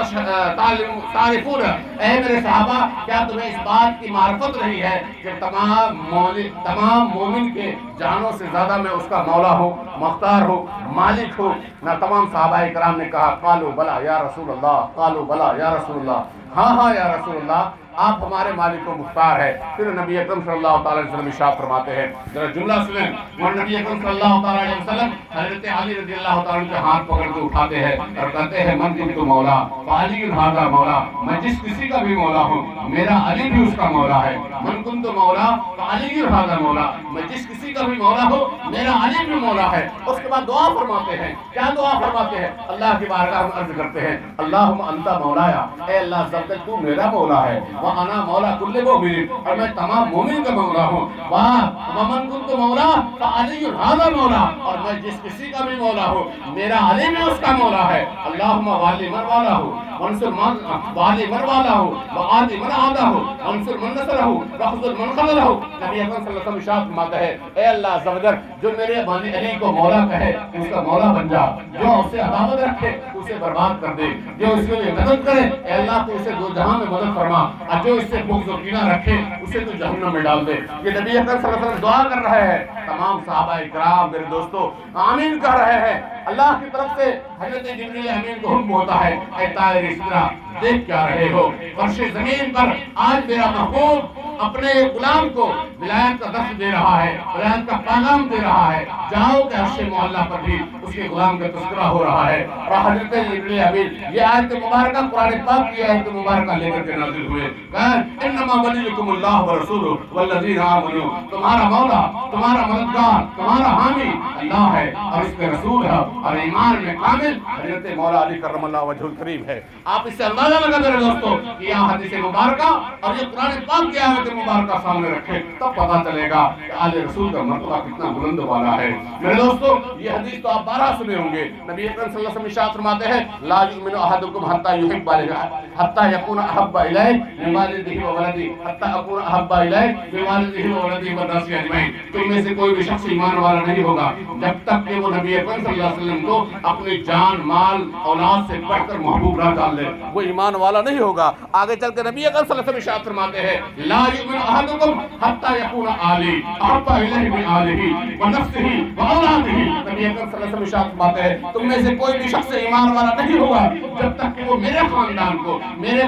تعرفون، اے میرے صحابہ کیا تمہیں اس بات کی معرفت نہیں ہے کہ تمام مومن کے جانوں سے زیادہ میں اس کا مولا ہوں، مختار ہوں، مالک ہوں؟ نہ تمام صحابہ کرام نے کہا قالوا بلا یا رسول اللہ، قالوا بلا یا رسول اللہ، ہاں یا رسول اللہ آپ ہمارے مالک و مختار ہے۔ پھر نبی اکرم صلی اللہ تعالی علیہ وسلم ارشاد فرماتے ہیں، ذرا جملہ سنیں، اور نبی اکرم صلی اللہ تعالی علیہ وسلم حضرت علی رضی اللہ تعالی عنہ کے ہاتھ پکڑ کے اٹھاتے ہیں اور کہتے ہیں من کنت مولا فعلی ھذا مولا، میں جس کسی کا بھی مولا ہوں میرا علی بھی اس کا مولا ہے۔ من کنت مولا فعلی ھذا مولا، میں جس کسی کا بھی مولا ہوں میرا علی بھی مولا ہے۔ اس کے بعد دعا فرماتے ہیں، کیا دعا فرماتے ہیں؟ اللہ کی بارگاہ میں عرض کرتے ہیں اللہم انت مولایا، اے اللہ ضبط تو میرا مولا ہے، وانا مولا کل مومن، اور میں تمام مومن کا مولا ہوں، ومن کنت مولا فعلی ھذا مولا، اور میں جس کسی کا بھی مولا ہوں میرا علی بھی اس کا مولا ہے. اللہم والی من والا ہوں منصر من والی من والا ہوں وعادی من عادہ ہوں منصر من نصرہ ہوں وخذل من خذلہ ہوں. نبی اکرم صلی اللہ علیہ وسلم ارشاد فرماتا ہے اے اللہ عز و جل جو میرے بانی علی کو مولا کہے اس کا مولا بن جا, جو اسے عداوت رکھے اسے برباد کر دے, جو اس کے لیے مدد کرے اے اللہ تو اسے دو جہاں میں مدد فرما, اور جو اس سے بغض و کینہ رکھے اسے تو جہنم میں ڈال دے. یہ نبی اکرم صلی اللہ علیہ وسلم دعا کر رہے ہیں. تمام صحابہ اکرام میرے دوستو آمین کہہ رہے ہیں. اللہ کی طرف سے حضرت جبریل امین کو حکم ہوتا ہے اے طائر اسرا دیکھ کیا رہے ہو, فرش زمین پر آج میرا محبوب اپنے غلام کو ولایت کا درس دے رہا ہے, ولایت کا پیغام دے رہا ہے. جاؤ کہ عرش معلیٰ پر بھی اس کے غلام کا تذکرہ ہو رہا ہے. اور حضرت جبریل امین یہ آیت مبارکہ قرآن پاک کی آیت مبارکہ لے کر کے نازل ہوئے. انما ولیکم اللہ ورسولہ والذین آمنوا, تمہارا مولا تمہارا مددگار تمہارا حامی اللہ ہے اور اس کے رسول ہے, اور ایمان میں کامل حضرت مولا علی کرم اللہ وجہ الکریم ہے. آپ اس سے اندازہ لگا میرے دوستو کہ یہ حدیث مبارکہ اور یہ قرآن پاک کی آیت مبارکہ سامنے رکھے تب پتہ چلے گا کہ آل رسول کا مرتبہ کتنا بلند والا ہے. میرے دوستو یہ حدیث تو آپ 12 سنے ہوں گے. نبی اکرم صلی اللہ علیہ وسلم ارشاد فرماتے ہیں لا یؤمن احدکم حتی یحب حتی یکون احب الیہ من والدہ وولدہ حتی اکون احب الیہ من والدہ وولدہ والناس اجمعین. تم میں سے کوئی بھی شخص ایمان والا نہیں ہوگا جب تک کہ وہ نبی اکرم صلی اللہ علیہ وسلم کو اپنی جان مال اولاد سے بڑھ کر محبوب نہ ڈال لے, وہ ایمان والا نہیں ہوگا. آگے چل کے نبی اکرم صلی اللہ علیہ وسلم ارشاد فرماتے ہیں لا یؤمن احدکم حتی یکون آلی احب الیہ من آلہ ونفسہ واولادہ. نبی اکرم صلی اللہ علیہ وسلم ارشاد فرماتے ہیں تم میں سے کوئی بھی شخص ایمان والا نہیں ہوگا جب تک کہ وہ میرے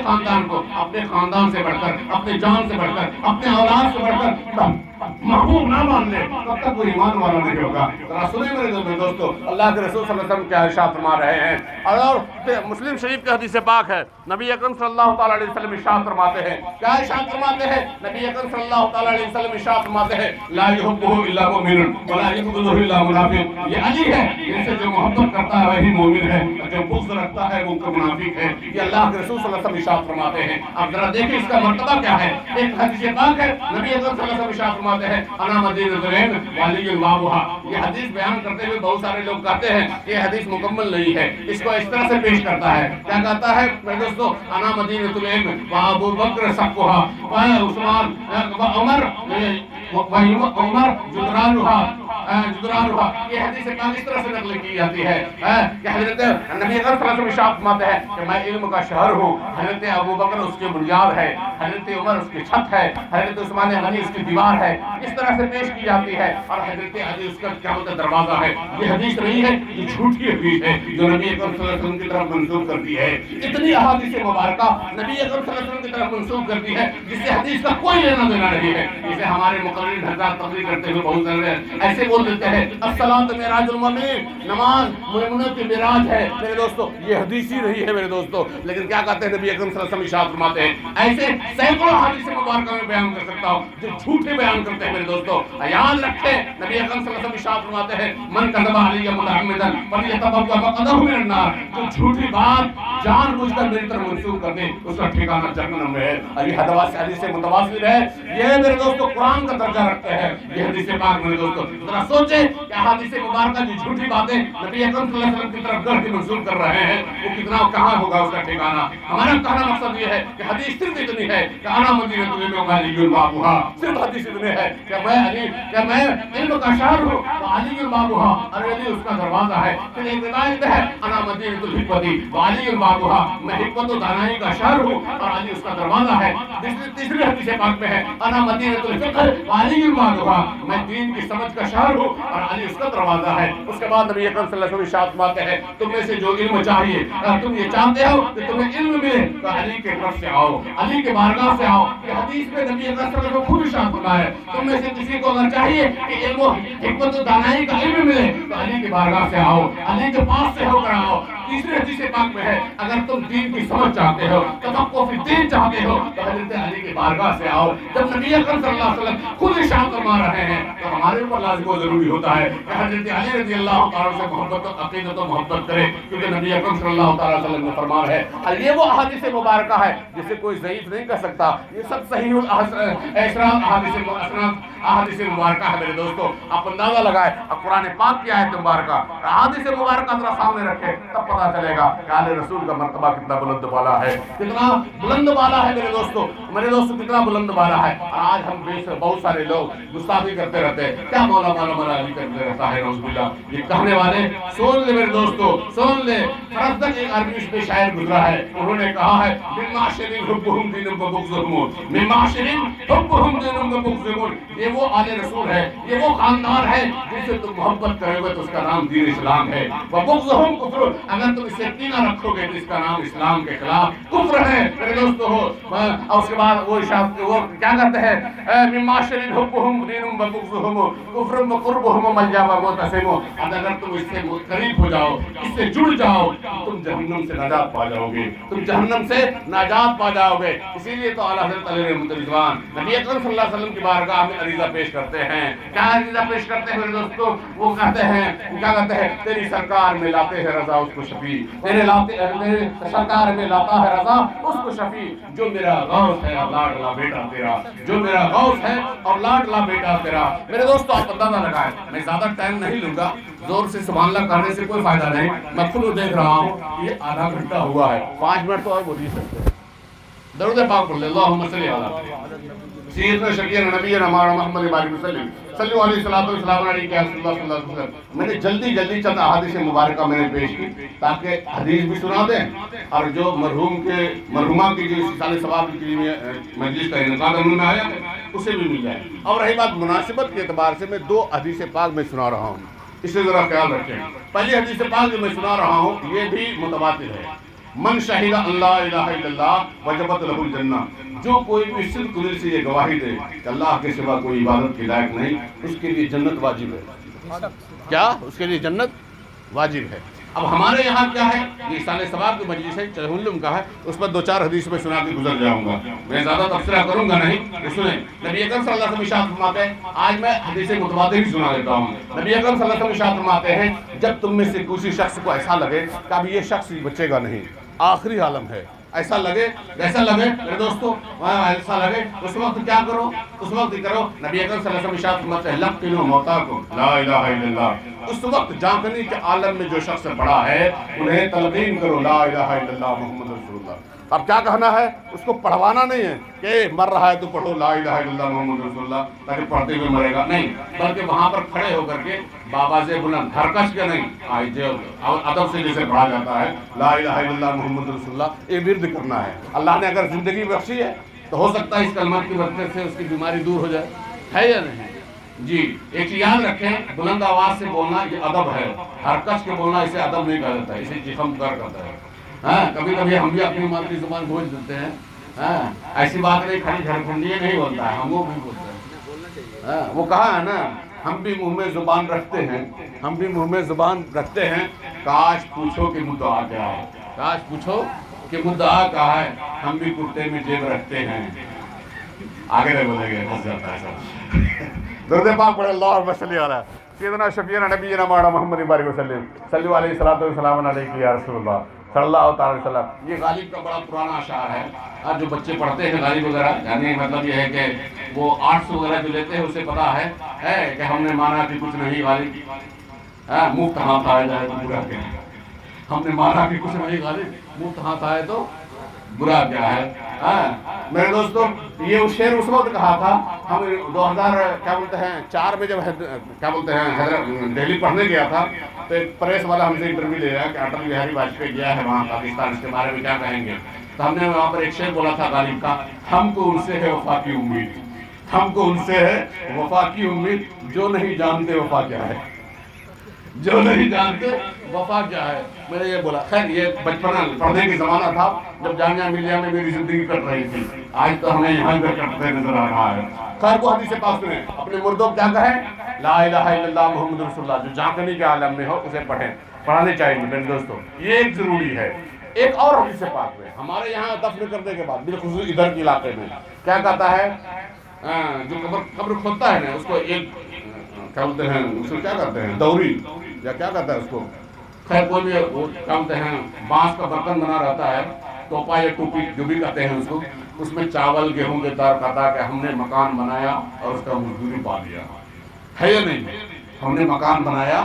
خاندان کو اپنے خاندان سے بڑھ کر, اپنے جان سے بڑھ کر, اپنے اولاد سے بڑھ کر محبوب نہ مان لے تب تک وہ ایمان والا نہیں ہوگا. ذرا سنیں میرے دوستو اللہ کے رسول صلی اللہ علیہ وسلم کیا ارشاد فرما رہے ہیں. اور مسلم شریف کی حدیث پاک ہے نبی اکرم صلی اللہ تعالیٰ علیہ وسلم ارشاد فرماتے ہیں کیا ارشاد فرماتے ہیں نبی اکرم صلی اللہ تعالیٰ علیہ وسلم ارشاد فرماتے ہیں لا یحبہ الا مؤمن ولا یبغضہ الا منافق. یہ علی ہے جن سے جو محبت کرتا ہے وہی مومن ہے, جو بغض رکھتا ہے وہ منافق ہے. یہ اللہ کے رسول صلی اللہ علیہ وسلم ارشاد فرماتے ہیں. اب ذرا دیکھیں اس کا مرتبہ کیا ہے. ایک حدیث پاک ہے نبی اکرم صلی اللہ علیہ وسلم ارشاد فرماتے ہیں انا مدینۃ العلم وعلی بابھا. یہ حدیث بیان کرتے ہوئے بہت سارے لوگ کہتے ہیں کہ یہ حدیث مکمل نہیں ہے, اس کو اس طرح سے پیش کرتا ہے. کیا کہتا ہے میرے دوستو انا مدینۃ العلم وابو بکر سقھا وعثمان وعمر جدرانها. یہ حدیث پاک اس طرح سے نقل کی جاتی ہے کہ حضرت نبی اکرم صلی اللہ علیہ وسلم ارشاد فرماتے ہیں کہ میں علم کا شہر ہوں, حضرت ابو بکر اس کی بنیاد ہے, حضرت عمر اس کی چھت ہے, حضرت عثمان غنی اس کی دیوار ہے. اس طرح سے پیش کی جاتی ہے اور حضرت علی اس کا قیامت کا دروازہ ہے. یہ حدیث نہیں ہے, یہ جھوٹی حدیث ہے جو نبی اکرم صلی اللہ علیہ وسلم کی طرف منسوب کرتی ہے. اتنی احادیث مبارکہ نبی اکرم صلی اللہ علیہ وسلم کی طرف منسوب کرتی ہے جس سے حدیث کا کوئی لینا دینا نہیں ہے. اسے ہمارے مقررین حضرات تقریر کرتے ہوئے بہت سارے ایسے بول دیتے ہیں الصلاۃ معراج المومنین, نماز مومنوں کی معراج ہے. میرے دوستو یہ حدیث ہی نہیں ہے میرے دوستو. لیکن کیا کہتے ہیں نبی اکرم صلی اللہ علیہ وسلم ارشاد فرماتے ہیں ایسے سینکڑوں حدیث مبارکہ میں بیان کر سکتا ہوں جو جھوٹے بیان کرتے ہیں. میرے دوستو یاد رکھیں نبی اکرم صلی اللہ علیہ وسلم ارشاد فرماتے ہیں من کذب علی متعمدا فلیتبوأ مقعدہ من النار. جو جھوٹی بات جان بوجھ کر میری طرف منسوب کر دے اس کا ٹھکانہ جہنم میں ہے. ابھی حدیث سے متواصل ہے. یہ میرے دوستو قرآن کا درجہ رکھتے ہیں یہ حدیث پاک. میرے دوستو ذرا سوچیں کہ حدیث مبارکہ جو جھوٹی باتیں نبی اکرم صلی اللہ علیہ وسلم کی طرف گڑھ کے منسوب کر رہے ہیں وہ کتنا کہاں ہوگا اس کا ٹھکانہ. ہمارا کہنا مقصد یہ ہے کہ حدیث صرف اتنی ہے کہ انا مدینۃ العلم وعلی بابھا. صرف حدیث اتنی ہے کہ میں علم کا شہر ہوں وعلی بابھا اور علی اس کا دروازہ ہے. پھر ایک روایت ہے انا مدینۃ الحکمۃ وعلی بابھا, میں حکمت و دانائی کا شہر ہوں اور علی اس کا دروازہ ہے. تیسری حدیث پاک میں ہے انا مدینۃ الفقہ وعلی بابھا, میں دین کی سمجھ کا شہر ہوں اور علی اس کا دروازہ ہے. اس کے بعد نبی اکرم صلی اللہ علیہ وسلم ارشاد فرماتے ہیں تم میں سے جو علم چاہیے, اگر تم یہ چاہتے ہو کہ تمہیں علم ملے تو علی کے طرف سے آؤ, علی کے بارگاہ سے آؤ. یہ حدیث میں نبی اکرم صلی اللہ علیہ وسلم خود ارشاد فرمایا ہے تم میں سے کسی کو اگر چاہیے کہ علم و حکمت و دانائی کا علم ملے تو علی کے بارگاہ سے آؤ, علی کے پاس سے ہو کر آؤ. تیسری حدیث پاک میں ہے اگر تم دین کی سمجھ چاہتے ہو, تفقہ فی الدین چاہتے ہو تو حضرت علی کے بارگاہ سے آؤ. جب نبی اکرم صلی اللہ علیہ وسلم خود ارشاد فرما رہے ہیں تو ہمارے اوپر لازم و ضروری ہوتا ہے کہ حضرت علی رضی اللہ تعالیٰ سے محبت و عقیدت و محبت کرے، کیونکہ نبی اکرم صلی اللہ تعالیٰ علیہ وسلم نے فرمان ہے، اور یہ وہ احادیث مبارکہ ہے جسے کوئی ضعیف نہیں کر سکتا، یہ سب صحیح احادیث مبارکہ ہے میرے دوستو۔ آپ اندازہ لگائے قرآن پاک کی آیت مبارکہ احادیث مبارکہ ذرا سامنے رکھے تب پتہ چلے گا کہ آل رسول کا مرتبہ کتنا بلند بالا ہے، کتنا بلند بالا ہے میرے دوستو، کتنا بلند بالا ہے۔ اور آج ہم بہت سارے لوگ گستاخی کرتے رہتے ہیں، کیا مولا مولا مولا علی کرتے رہتا ہے، نعوذ باللہ۔ یہ کہنے والے سن لے میرے دوستو، سن لے۔ فرزدق ایک عربی اس میں شاعر گزرا ہے، انہوں نے کہا ہے من معاشر حبهم دین و بغضهم، من معاشر حبهم دین و بغضهم۔ یہ وہ آل رسول ہے، یہ وہ خاندان ہے جن سے تم محبت کرو گے تو اس کا نام دین اسلام ہے، وبغضهم کفر، اگر تم اس سے کینہ رکھو گے تو اس کا نام اسلام کے خلاف کفر ہے میرے دوستو۔ اور اس کے بعد وہ کیا کہتے ہیں، من معاشر حبهم دین و بغضهم کفر و قربهم ملجا و معتصم، اگر تم اس سے قریب ہو جاؤ، اس سے جڑ جاؤ، تم جہنم سے نجات پا جاؤ گے، تم جہنم سے نجات پا جاؤ گے۔ اسی لیے تو اعلیٰ حضرت علی رحمۃ رضوان نبی اکرم صلی اللہ علیہ وسلم کی بارگاہ میں عریضہ پیش کرتے ہیں۔ کیا عریضہ پیش کرتے ہیں میرے دوستو؟ وہ کہتے ہیں، کیا کہتے ہیں، تیری سرکار میں لاتے ہیں رضا اس کو شفیع، تیرے سرکار میں لاتا ہے رضا اس کو شفیع، جو میرا غوث ہے اور لاڈلا بیٹا تیرا، جو میرا غوث ہے اور لاڈلا بیٹا تیرا۔ میرے دوستو آپ اندازہ لگائیں، میں زیادہ ٹائم نہیں لوں گا، زور سے سبحان اللہ کرنے سے کوئی فائدہ نہیں، میں خود دیکھ رہا ہوں یہ آدھا گھنٹہ ہوا ہے، 5 منٹ تو اور بول ہی سکتے ہیں۔ درود پاک پڑھ لیں، اللہم صلی علی سیدنا شفیعنا نبینا مولانا محمد بارک وسلم صلی اللہ علیہ وسلم علیہ کہ رسول اللہ صلی اللہ علیہ وسلم۔ میں نے جلدی چند احادیث مبارکہ میں نے پیش کی تاکہ حدیث بھی سنا دیں اور جو مرحومہ کی جو سال ثواب کی مجلس کا انعقاد انہوں میں آیا اسے بھی مل جائے۔ اور رہی بات مناسبت کے اعتبار سے میں 2 حدیث پاک میں سنا رہا ہوں، اسے ذرا خیال رکھیں۔ پہلی حدیث پاک جو میں سنا رہا ہوں یہ بھی متواتر ہے، من شہد اللہ الہ الا اللہ وجبت لہ الجنہ، جو کوئی بھی صدق دل سے یہ گواہی دے کہ اللہ کے سوا کوئی عبادت کے لائق نہیں، اس کے لیے جنت واجب ہے۔ کیا؟ اس کے لیے جنت واجب ہے۔ اب ہمارے یہاں کیا ہے، یہ سال ثواب کی مجلس ہے، چہلم کا ہے، اس پر 2-4 حدیث میں سنا کے گزر جاؤں گا، میں زیادہ تبصرہ کروں گا نہیں۔ سنیں، نبی اکرم صلی اللہ علیہ وسلم ارشاد فرماتے ہیں، آج میں حدیث متواتر ہی سنا دیتا ہوں۔ نبی اکرم صلی اللہ علیہ وسلم ارشاد فرماتے ہیں، جب تم میں سے کسی شخص کو ایسا لگے کہ اب یہ شخص بچے گا نہیں، آخری عالم ہے، ایسا لگے میرے دوستو، ایسا لگے، اس وقت کیا کرو، اس وقت کرو، نبی اکرم صلی اللہ علیہ وسلم ارشاد فرماتے ہیں لقنوا موتاکم لا الہ الا اللہ، اس وقت جانکنی کے عالم میں جو شخص پڑا ہے انہیں تلقین کرو لا الہ الا اللہ محمد رسول اللہ۔ اب کیا کہنا ہے، اس کو پڑھوانا نہیں ہے کہ مر رہا ہے تو پڑھو لا الہ الا اللہ محمد رسول اللہ تاکہ پڑھتے ہوئے مرے گا، نہیں، بلکہ وہاں پر کھڑے ہو کر کے بابا سے بلند ہرکش کے نہیں، ادب سے جسے پڑھا جاتا ہے لا الہ الا اللہ محمد رسول اللہ، یہ ورد کرنا ہے۔ اللہ نے اگر زندگی بخشی ہے تو ہو سکتا ہے اس کلمات کی برکت سے اس کی بیماری دور ہو جائے، ہے یا نہیں؟ جی ایک یاد رکھیں، بلند آواز سے بولنا یہ ادب ہے، ہرکش کے بولنا اسے ادب نہیں کہا جاتا، اسے جسم کر کرتا ہے۔ ہاں کبھی کبھی ہم بھی اپنی مادری زبان بھول دیتے ہیں، ہاں ایسی بات نہیں، کھڑی جھڑکھنڈی نہیں بولتا ہے، ہم وہ بھی بولتے ہیں۔ ہاں وہ کہا ہے نا، ہم بھی منہ میں زبان رکھتے ہیں، ہم بھی منہ میں زبان رکھتے ہیں، کاش پوچھو کہ مدعا کیا ہے، کاش پوچھو کہ مدعا کیا ہے، ہم بھی کرتے میں جیب رکھتے ہیں۔ آگے نہیں بولیں گے، بس جاتا ہے سب۔ درود پاک پڑھے، اللہم صلی علی سیدنا شفیعنا نبینا مولانا محمد بارک وسلم صلی اللہ علیہ وسلم علیہ یا رسول اللہ صلی اللہ تعالی وسلم۔ یہ غالب کا بڑا پرانا اشعار ہے، جو بچے پڑھتے ہیں غالب وغیرہ، یعنی مطلب یہ ہے کہ وہ آرٹس وغیرہ جو لیتے ہیں اسے پتا ہے کہ ہم نے مانا کہ کچھ نہیں غالب، مفت ہاتھ آئے جائے تو برا کیا ہے، ہم نے مانا کہ کچھ نہیں غالب، مفت ہاتھ آئے تو برا کیا ہے۔ میرے دوستو یہ اس شعر اس وقت کہا تھا، ہم 2004 میں جب دہلی پڑھنے گیا تھا تو ایک پریس والا ہم سے انٹرویو لے رہا ہے کہ اٹل بہاری واجپئی گیا ہے وہاں پاکستان، اس کے بارے میں کیا کہیں گے، تو ہم نے وہاں پر ایک شعر بولا تھا غالب کا، ہم کو ان سے ہے وفا کی امید، ہم کو ان سے ہے وفا کی امید، جو نہیں جانتے وفا کیا ہے، جو نہیں جانتے وفا کیا ہے۔ میں نے یہ بولا، خیر یہ بچپنا پڑھنے کی زمانہ تھا جب جامعہ ملیہ میں میری زندگی کٹ رہی تھی، آج تو ہمیں یہاں پر کٹتے نظر آ رہا ہے۔ خیر وہ حدیث پاک سنیں، اپنے مردوں کیا کہیں، لا الہ الا اللہ محمد رسول اللہ، جو جھانکنے کے عالم میں ہو اسے پڑھیں، پڑھانے چاہیے میرے دوستوں، یہ ایک ضروری ہے۔ ایک اور حدیث پاک میں ہمارے یہاں دفن کرنے کے بعد بالخصوص ادھر کے علاقے میں کیا کہتا ہے، جو قبر کھودتا ہے نا اس کو ایک کیا بولتے ہیں اس کو، کیا کہتے ہیں، دوری یا کیا کہتا ہے اس کو، خیر کوئی بھی وہ کیا بولتے ہیں، بانس کا برتن بنا رہتا ہے، ٹوپا یا ٹوپی جو بھی کہتے ہیں اس کو، اس میں چاول گیہوں کے دار کھاتا کہ ہم نے مکان بنایا اور اس کا مزدوری پا لیا. ہے یا نہیں؟ ہم نے مکان بنایا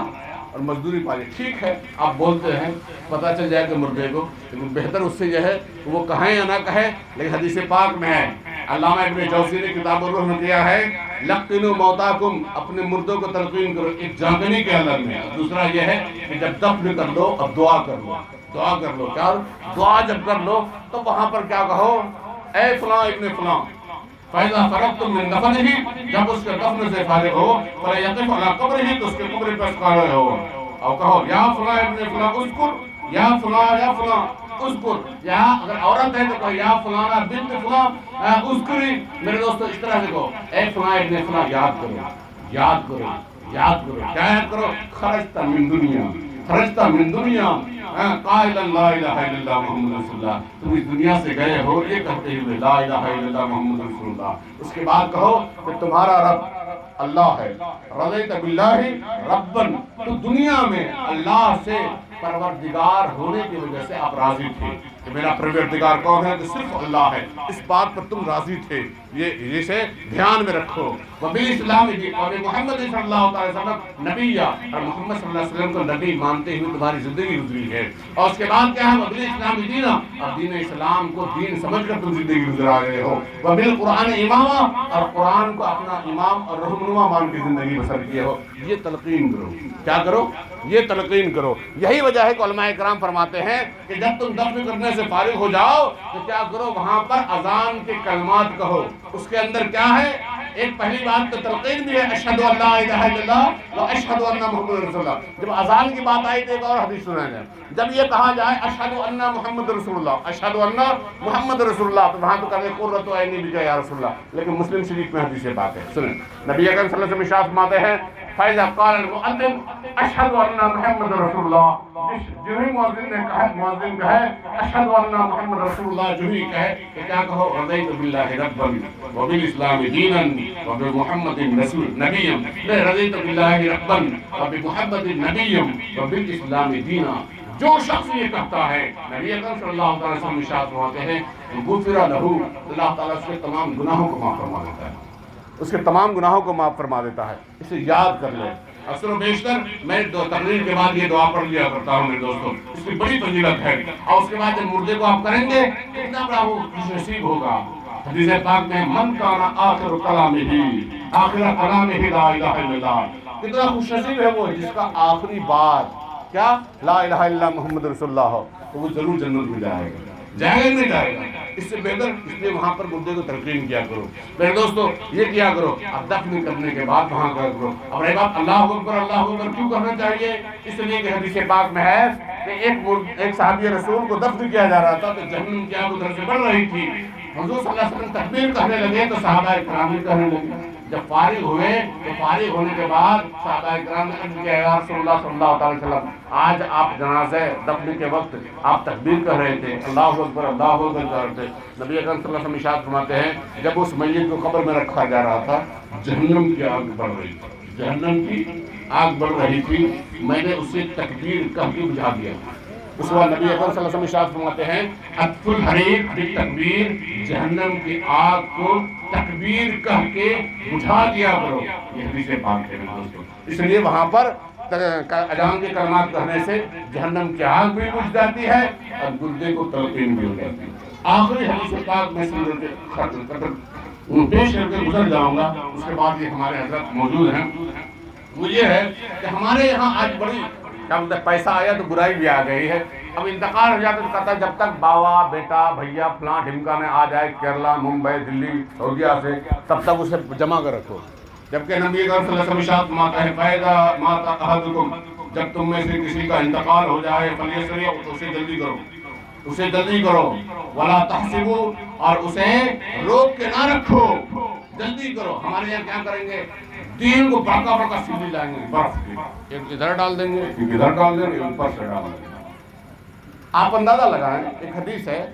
اور مزدوری پا لی. ٹھیک ہے آپ بولتے ہیں، پتہ چل جائے کہ مردے کو، لیکن بہتر اس سے یہ ہے وہ کہیں یا نہ کہے. لیکن حدیث پاک میں ہے، علامہ ابن جوزی نے کتاب الروح میں کیا ہے، لقنوا موتاکم، اپنے مردوں کو تلقین کرو، ایک جانگنی کے حالت میں. دوسرا یہ ہے کہ جب دفن کر لو اب دعا کر لو، دعا کر لو. کیا دعا جب کر لو تو وہاں پر کیا کہو، اے فلاں ابن فلاں، فَإِذَا فَرَغْتُم مِّن دَفْنِهِ، جب اس کے دفن سے فارغ ہو، فَلْيَقِفْ عَلَىٰ قَبْرِهِ، تو اس کے قبر پر کھڑے ہو اور کہو یا فلاں ابن فلاں اذکر، یا فلاں اذکر. یا اگر عورت ہے تو کہو یا فلانا بنت فلاں اذکری. میرے دوستو اس طرح سے کہو، اے فلاں ابن فلاں یاد کرو، یاد کرو، یاد کرو. کیا یاد کرو؟ خرجت من دنیا، خرجت من دنیا قائلا لا الہ الا اللہ محمد رسول اللہ. تم اس دنیا سے گئے ہو یہ کہتے ہوئے لا الہ الا اللہ محمد رسول اللہ. اس کے بعد کہو کہ تمہارا رب اللہ ہے، رضیت باللہ ربن، تو دنیا میں اللہ سے پروردگار ہونے کی وجہ سے آپ راضی تھے کہ میرا پروردگار کون ہے، تو صرف اللہ ہے. اس بات پر تم راضی تھے، یہ اسے دھیان میں رکھو. وبالاسلام جی، اور محمد صلی اللہ علیہ وسلم نبی، اور محمد صلی اللہ علیہ وسلم کو نبی مانتے ہوئے تمہاری زندگی گزری ہے. اور اس کے بعد کیا ہے، وبالاسلام دینا، اور دین اسلام کو دین سمجھ کر تم زندگی گزرا رہے ہو. وبالقرآن اماما، اور قرآن کو اپنا امام اور رہنما مان کے زندگی بسر کیے ہو. یہ تلقین کرو. کیا کرو؟ یہ تلقین کرو. یہی وجہ ہے کہ علماء کرام فرماتے ہیں کہ جب تم دفن کرنے سے فارغ ہو جاؤ تو کیا کرو، وہاں پر اذان کے کلمات کہو. اس کے اندر کیا ہے، ایک پہلی بات تو تلقین بھی ہے، اشہد ان لا الہ الا اللہ و اشہد ان محمد رسول اللہ. جب اذان کی بات آئی تو ایک اور حدیث سنا جائے، جب یہ کہا جائے اشہد ان محمد رسول اللہ، اشہد ان محمد رسول اللہ، تو وہاں تو کہتے ہیں قرۃ عینی بک یا رسول اللہ. لیکن مسلم شریف میں حدیث بات ہے، سنیں نبی اکرم صلی اللہ علیہ وسلم ارشاد فرماتے ہیں فَإِذَا قَالَ الْمُؤَذِّنُ أَشْهَدُ أَنَّ مُحَمَّدَ رَسُولُ اللَّهِ، جو ہی مؤذن نے کہا، مؤذن کہے أَشْهَدُ أَنَّ مُحَمَّدَ رَسُولُ اللَّهِ، جو ہی کہے کہ کیا کہو، رضیت باللہ ربًا وبالاسلام دینا وبمحمد رسول نبیا. میں رضیت باللہ ربًا وبمحمد نبیا وبالاسلام دینا. جو شخص یہ کہتا ہے، نبی اکرم صلی اللہ علیہ وسلم ارشاد فرماتے ہیں غفر لہ، اللہ تعالیٰ اس کے تمام گناہوں کو معاف فرما دیتا ہے، اس کے تمام گناہوں کو معاف فرما دیتا ہے. اسے یاد کر لیں. اکثر و بیشتر میں تقریر کے بعد یہ دعا پڑھ لیا کرتا ہوں میرے دوستوں، اس کی بڑی فضیلت ہے. اور اس کے بعد جب مردے کو آپ کریں گے کتنا بڑا وہ خوش نصیب ہوگا. حدیث پاک میں من کان آخر کلامہ، آخر کلامہ لا الہ الا اللہ، کتنا خوش نصیب ہے وہ جس کا آخری بات کیا لا الہ الا اللہ محمد رسول اللہ ہو، تو وہ ضرور جنت میں جائے گا. جائے گا نہیں جائے گا؟ اس سے بہتر اس لیے وہاں پر مردے کو تلقین کیا کرو. میرے دوستو یہ کیا کرو، اب دفن کرنے کے بعد وہاں کیا کرو. اب رہی بات اللہ اکبر، اللہ اکبر کیوں کرنا چاہیے؟ اس لیے کہ حدیث پاک میں ہے کہ ایک صحابی رسول کو دفن کیا جا رہا تھا تو جہنم کی آگ ادھر سے بڑھ رہی تھی. حضور صلی اللہ علیہ وسلم تکبیر کہنے لگے تو صحابہ کرام کہنے لگے. جب فارغ ہوئے تو فارغ ہونے کے بعد صحابہ کرام نے عرض کیا یا رسول اللہ صلی اللہ علیہ وسلم، آج آپ جنازہ دفن کے وقت آپ تکبیر کہہ رہے تھے، اللہ اکبر اللہ اکبر کہہ رہے تھے. نبی اکرم صلی اللہ علیہ وسلم ارشاد فرماتے ہیں جب اس میت کو قبر میں رکھا جا رہا تھا جہنم کی آگ بڑھ رہی تھی، جہنم کی آگ بڑھ رہی تھی، میں نے اسے تکبیر کہہ کے بجھا دیا. اس وقت نبی اکرم صلی اللہ علیہ وسلم ارشاد فرماتے ہیں اطفئ الحریق بالتکبیر، جہنم کی آگ کو تکبیر کہہ کے بجھا دیا کرو. یہ حدیث پاک ہے میرے دوستو. اس لیے وہاں پر اذان کے کلمات کہنے سے جہنم کی آگ بھی بجھ جاتی ہے اور گردے کو تلقین بھی ہو جاتی ہے. آخری حدیث پاک میں پیش کر کے گزر جاؤں گا، اس کے بعد یہ ہمارے حضرت موجود ہیں. وہ یہ ہے کہ ہمارے یہاں آج بڑی کیا بولتے ہیں، پیسہ آیا تو برائی بھی آ گئی ہے. اب انتقال ہو جاتا تو کہتا ہے جب تک باوا بیٹا بھیا فلاں ڈھمکا میں آ جائے کیرلا ممبئی دلی سعودیہ سے تب تک اسے جمع کر رکھو. جبکہ نبی اکرم صلی اللہ علیہ وسلم ارشاد فرماتا ہے فَإِذَا مَاتَ أَحَدُكُمْ، جب تم میں سے کسی کا انتقال ہو جائے فَلْيَسْرِعْ، تو اسے جلدی کرو، اسے جلدی کرو. وَلَا تَحْسِبُوا، اور اسے روک کے نہ رکھو، جلدی کرو. ہمارے یہاں کیا کریں گے، دین کو بڑکا بڑکا سیدھی لائیں گے، برف کی ایک ادھر ڈال دیں گے ایک ادھر ڈال دیں گے اوپر سے ڈال دیں گے. آپ اندازہ لگائیں، ایک حدیث ہے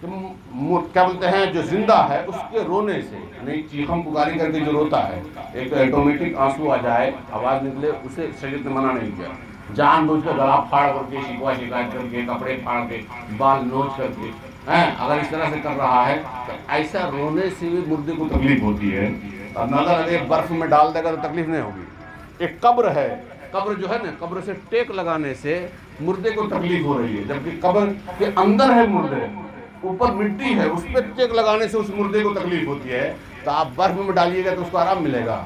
کیا بولتے ہیں جو زندہ ہے اس کے رونے سے، یعنی چیخم پکاری کر کے جو روتا ہے، ایک تو آٹومیٹک آنسو آ جائے، آواز نکلے، اسے شریعت نے منع نہیں کیا۔ جان بوجھ کر گلا پھاڑ کر کے، شکوہ شکایت کر کے، کپڑے پھاڑ کے، بال نوچ کر کے، اگر اس طرح سے کر رہا ہے تو ایسا رونے سے بھی مردے کو تکلیف ہوتی ہے۔ اب نظر اگر برف میں ڈال دے گا تو تکلیف نہیں ہوگی۔ ایک قبر ہے، قبر جو ہے نا، قبر سے ٹیک لگانے سے مردے کو تکلیف ہو رہی ہے، جبکہ قبر کے اندر ہے مردے، اوپر مٹی ہے، اس پہ ٹیک لگانے سے اس مردے کو تکلیف ہوتی ہے۔ تو آپ برف میں ڈالیے گا تو اس کو آرام ملے گا۔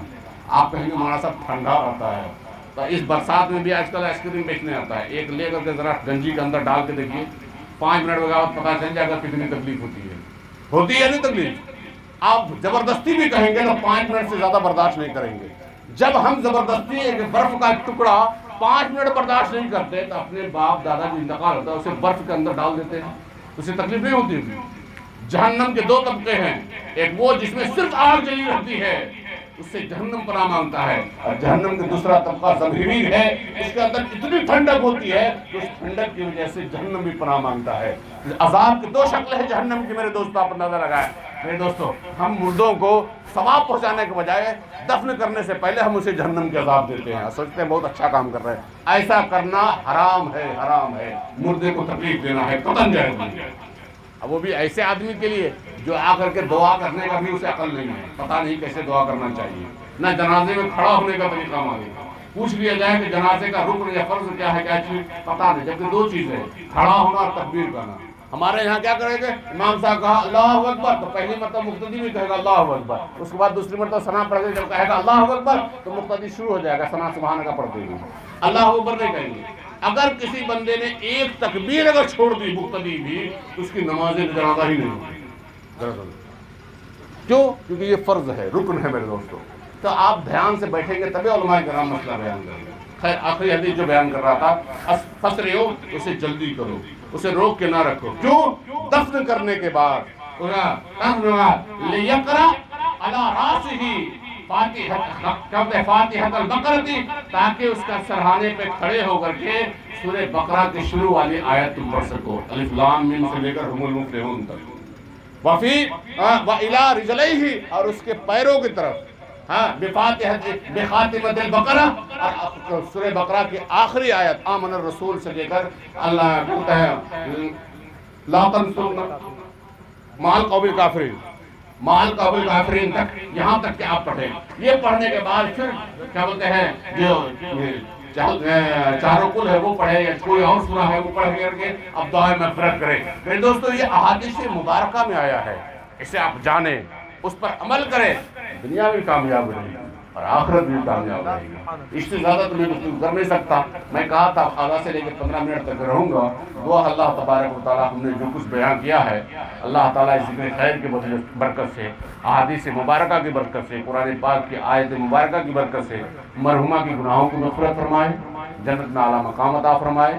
آپ کہیں گے ہمارا سب ٹھنڈا رہتا ہے، تو اس برسات میں بھی آج کل آئس کریم بیچنے آتا ہے، ایک لے کر کے ذرا گنجی کے اندر ڈال کے دیکھیے، 5 منٹ کے بعد پتہ چل جائے گا کتنی تکلیف ہوتی ہے نہیں تکلیف؟ آپ زبردستی بھی کہیں گے تو 5 منٹ سے زیادہ برداشت نہیں کریں گے۔ جب ہم زبردستی ایک برف کا ایک ٹکڑا 5 منٹ برداشت نہیں کرتے تو اپنے باپ دادا جو انتقال ہوتا ہے اسے برف کے اندر ڈال دیتے ہیں، اسے تکلیف نہیں ہوتی۔ جہنم کے 2 طبقے ہیں، ایک وہ جس میں صرف آگ جلی رہتی ہے، اس سے جہنم پناہ مانگتا ہے، اور جہنم کا دوسرا طبقہ زمہریر ہے، اس کے اندر اتنی ٹھنڈک ہوتی ہے کہ اس ٹھنڈک کی وجہ سے جہنم بھی پناہ مانگتا ہے۔ عذاب کی 2 شکلیں ہیں جہنم کی، میرے دوستو، آپ اندازہ لگائیں۔ میرے دوستو، ہم مردوں کو ثواب پہنچانے کے بجائے دفن کرنے سے پہلے ہم اسے جہنم کے عذاب دیتے ہیں، سوچتے ہیں بہت اچھا کام کر رہے ہیں۔ ایسا کرنا حرام ہے، حرام ہے۔ مردے کو تکلیف دینا ہے قطعاً جائز نہیں ہے۔ اب وہ بھی ایسے آدمی کے لیے جو آ کر کے دعا کرنے کا بھی اسے عقل نہیں ہے، پتہ نہیں کیسے دعا کرنا چاہیے، نہ جنازے میں کھڑا ہونے کا طریقہ معلوم۔ پوچھ لیا جائے کہ جنازے کا رکن یا فرض کیا ہے، کیا چیز، پتہ نہیں، جبکہ 2 چیزیں، کھڑا ہونا اور تکبیر کرنا۔ ہمارے یہاں کیا کریں گے، امام صاحب کہا اللہ اکبر تو پہلی مرتبہ مقتدی بھی کہے گا اللہ اکبر، اس کے بعد دوسری مرتبہ ثنا پڑھ کے جب کہے گا اللہ اکبر تو مقتدی شروع ہو جائے گا ثنا سبحان کا پڑھتے ہوئے، اللہ اکبر نہیں کہیں گے۔ اگر کسی بندے نے ایک تکبیر اگر چھوڑ دی مقتدی بھی، اس کی نماز جنازہ ہی نہیں ہوگی۔ کیوں؟ کیونکہ یہ فرض ہے، رکن ہے میرے دوستو۔ تو آپ دھیان سے بیٹھیں گے تبھی علماء کرام مسئلہ بیان کریں گے۔ خیر، آخری حدیث جو بیان کر رہا تھا، فسرعوا، اسے جلدی کرو، اسے روک کے نہ رکھو۔ کیوں؟ دفن کرنے کے بعد لِيَقْرَأَ عَلَى رَأْسِهِ فاتحۃ البقرہ، تاکہ اس کا سرہانے پہ کھڑے ہو کر کے سورہ بقرہ کی شروع والی آیت تم پڑھ سکو، الف لام میم سے لے کر ہم المفلحون تک۔ وَإِلَىٰ رِجْلَيْهِ، اور اس کے پیروں کی طرف، بخاتمۃ البقرہ، اور سورہ بقرہ کی آخری آیت آمن الرسول سے لے کر اللہ کہتا ہے لا تنصرن مع القوم الکافرین، مع القوم الکافرین تک، یہاں تک کہ آپ پڑھیں۔ یہ پڑھنے کے بعد پھر کیا بولتے ہیں جو چاروں کل ہے وہ پڑھے، یا کوئی اور سورہ ہے وہ پڑھ کر کے اب دعائے مغفرت کرے۔ میرے دوستو، یہ احادیث مبارکہ میں آیا ہے، اسے آپ جانیں، اس پر عمل کریں، دنیا بھی کامیاب رہے گی اور آخرت بھی کامیاب رہے گی۔ اس سے زیادہ تو میں گفتگو کر نہیں سکتا۔ میں کہا تھا آدھا سے لے کے 15 منٹ تک رہوں گا۔ دعا اللہ تبارک و تعالیٰ ہم نے جو کچھ بیان کیا ہے، اللہ تعالیٰ اس ذکر خیر کی برکت سے، احادیث مبارکہ کی برکت سے، قرآن پاک کی آیت مبارکہ کی برکت سے مرحومہ کی گناہوں کو مغفرت فرمائے، جنت میں اعلیٰ مقام عطا فرمائے۔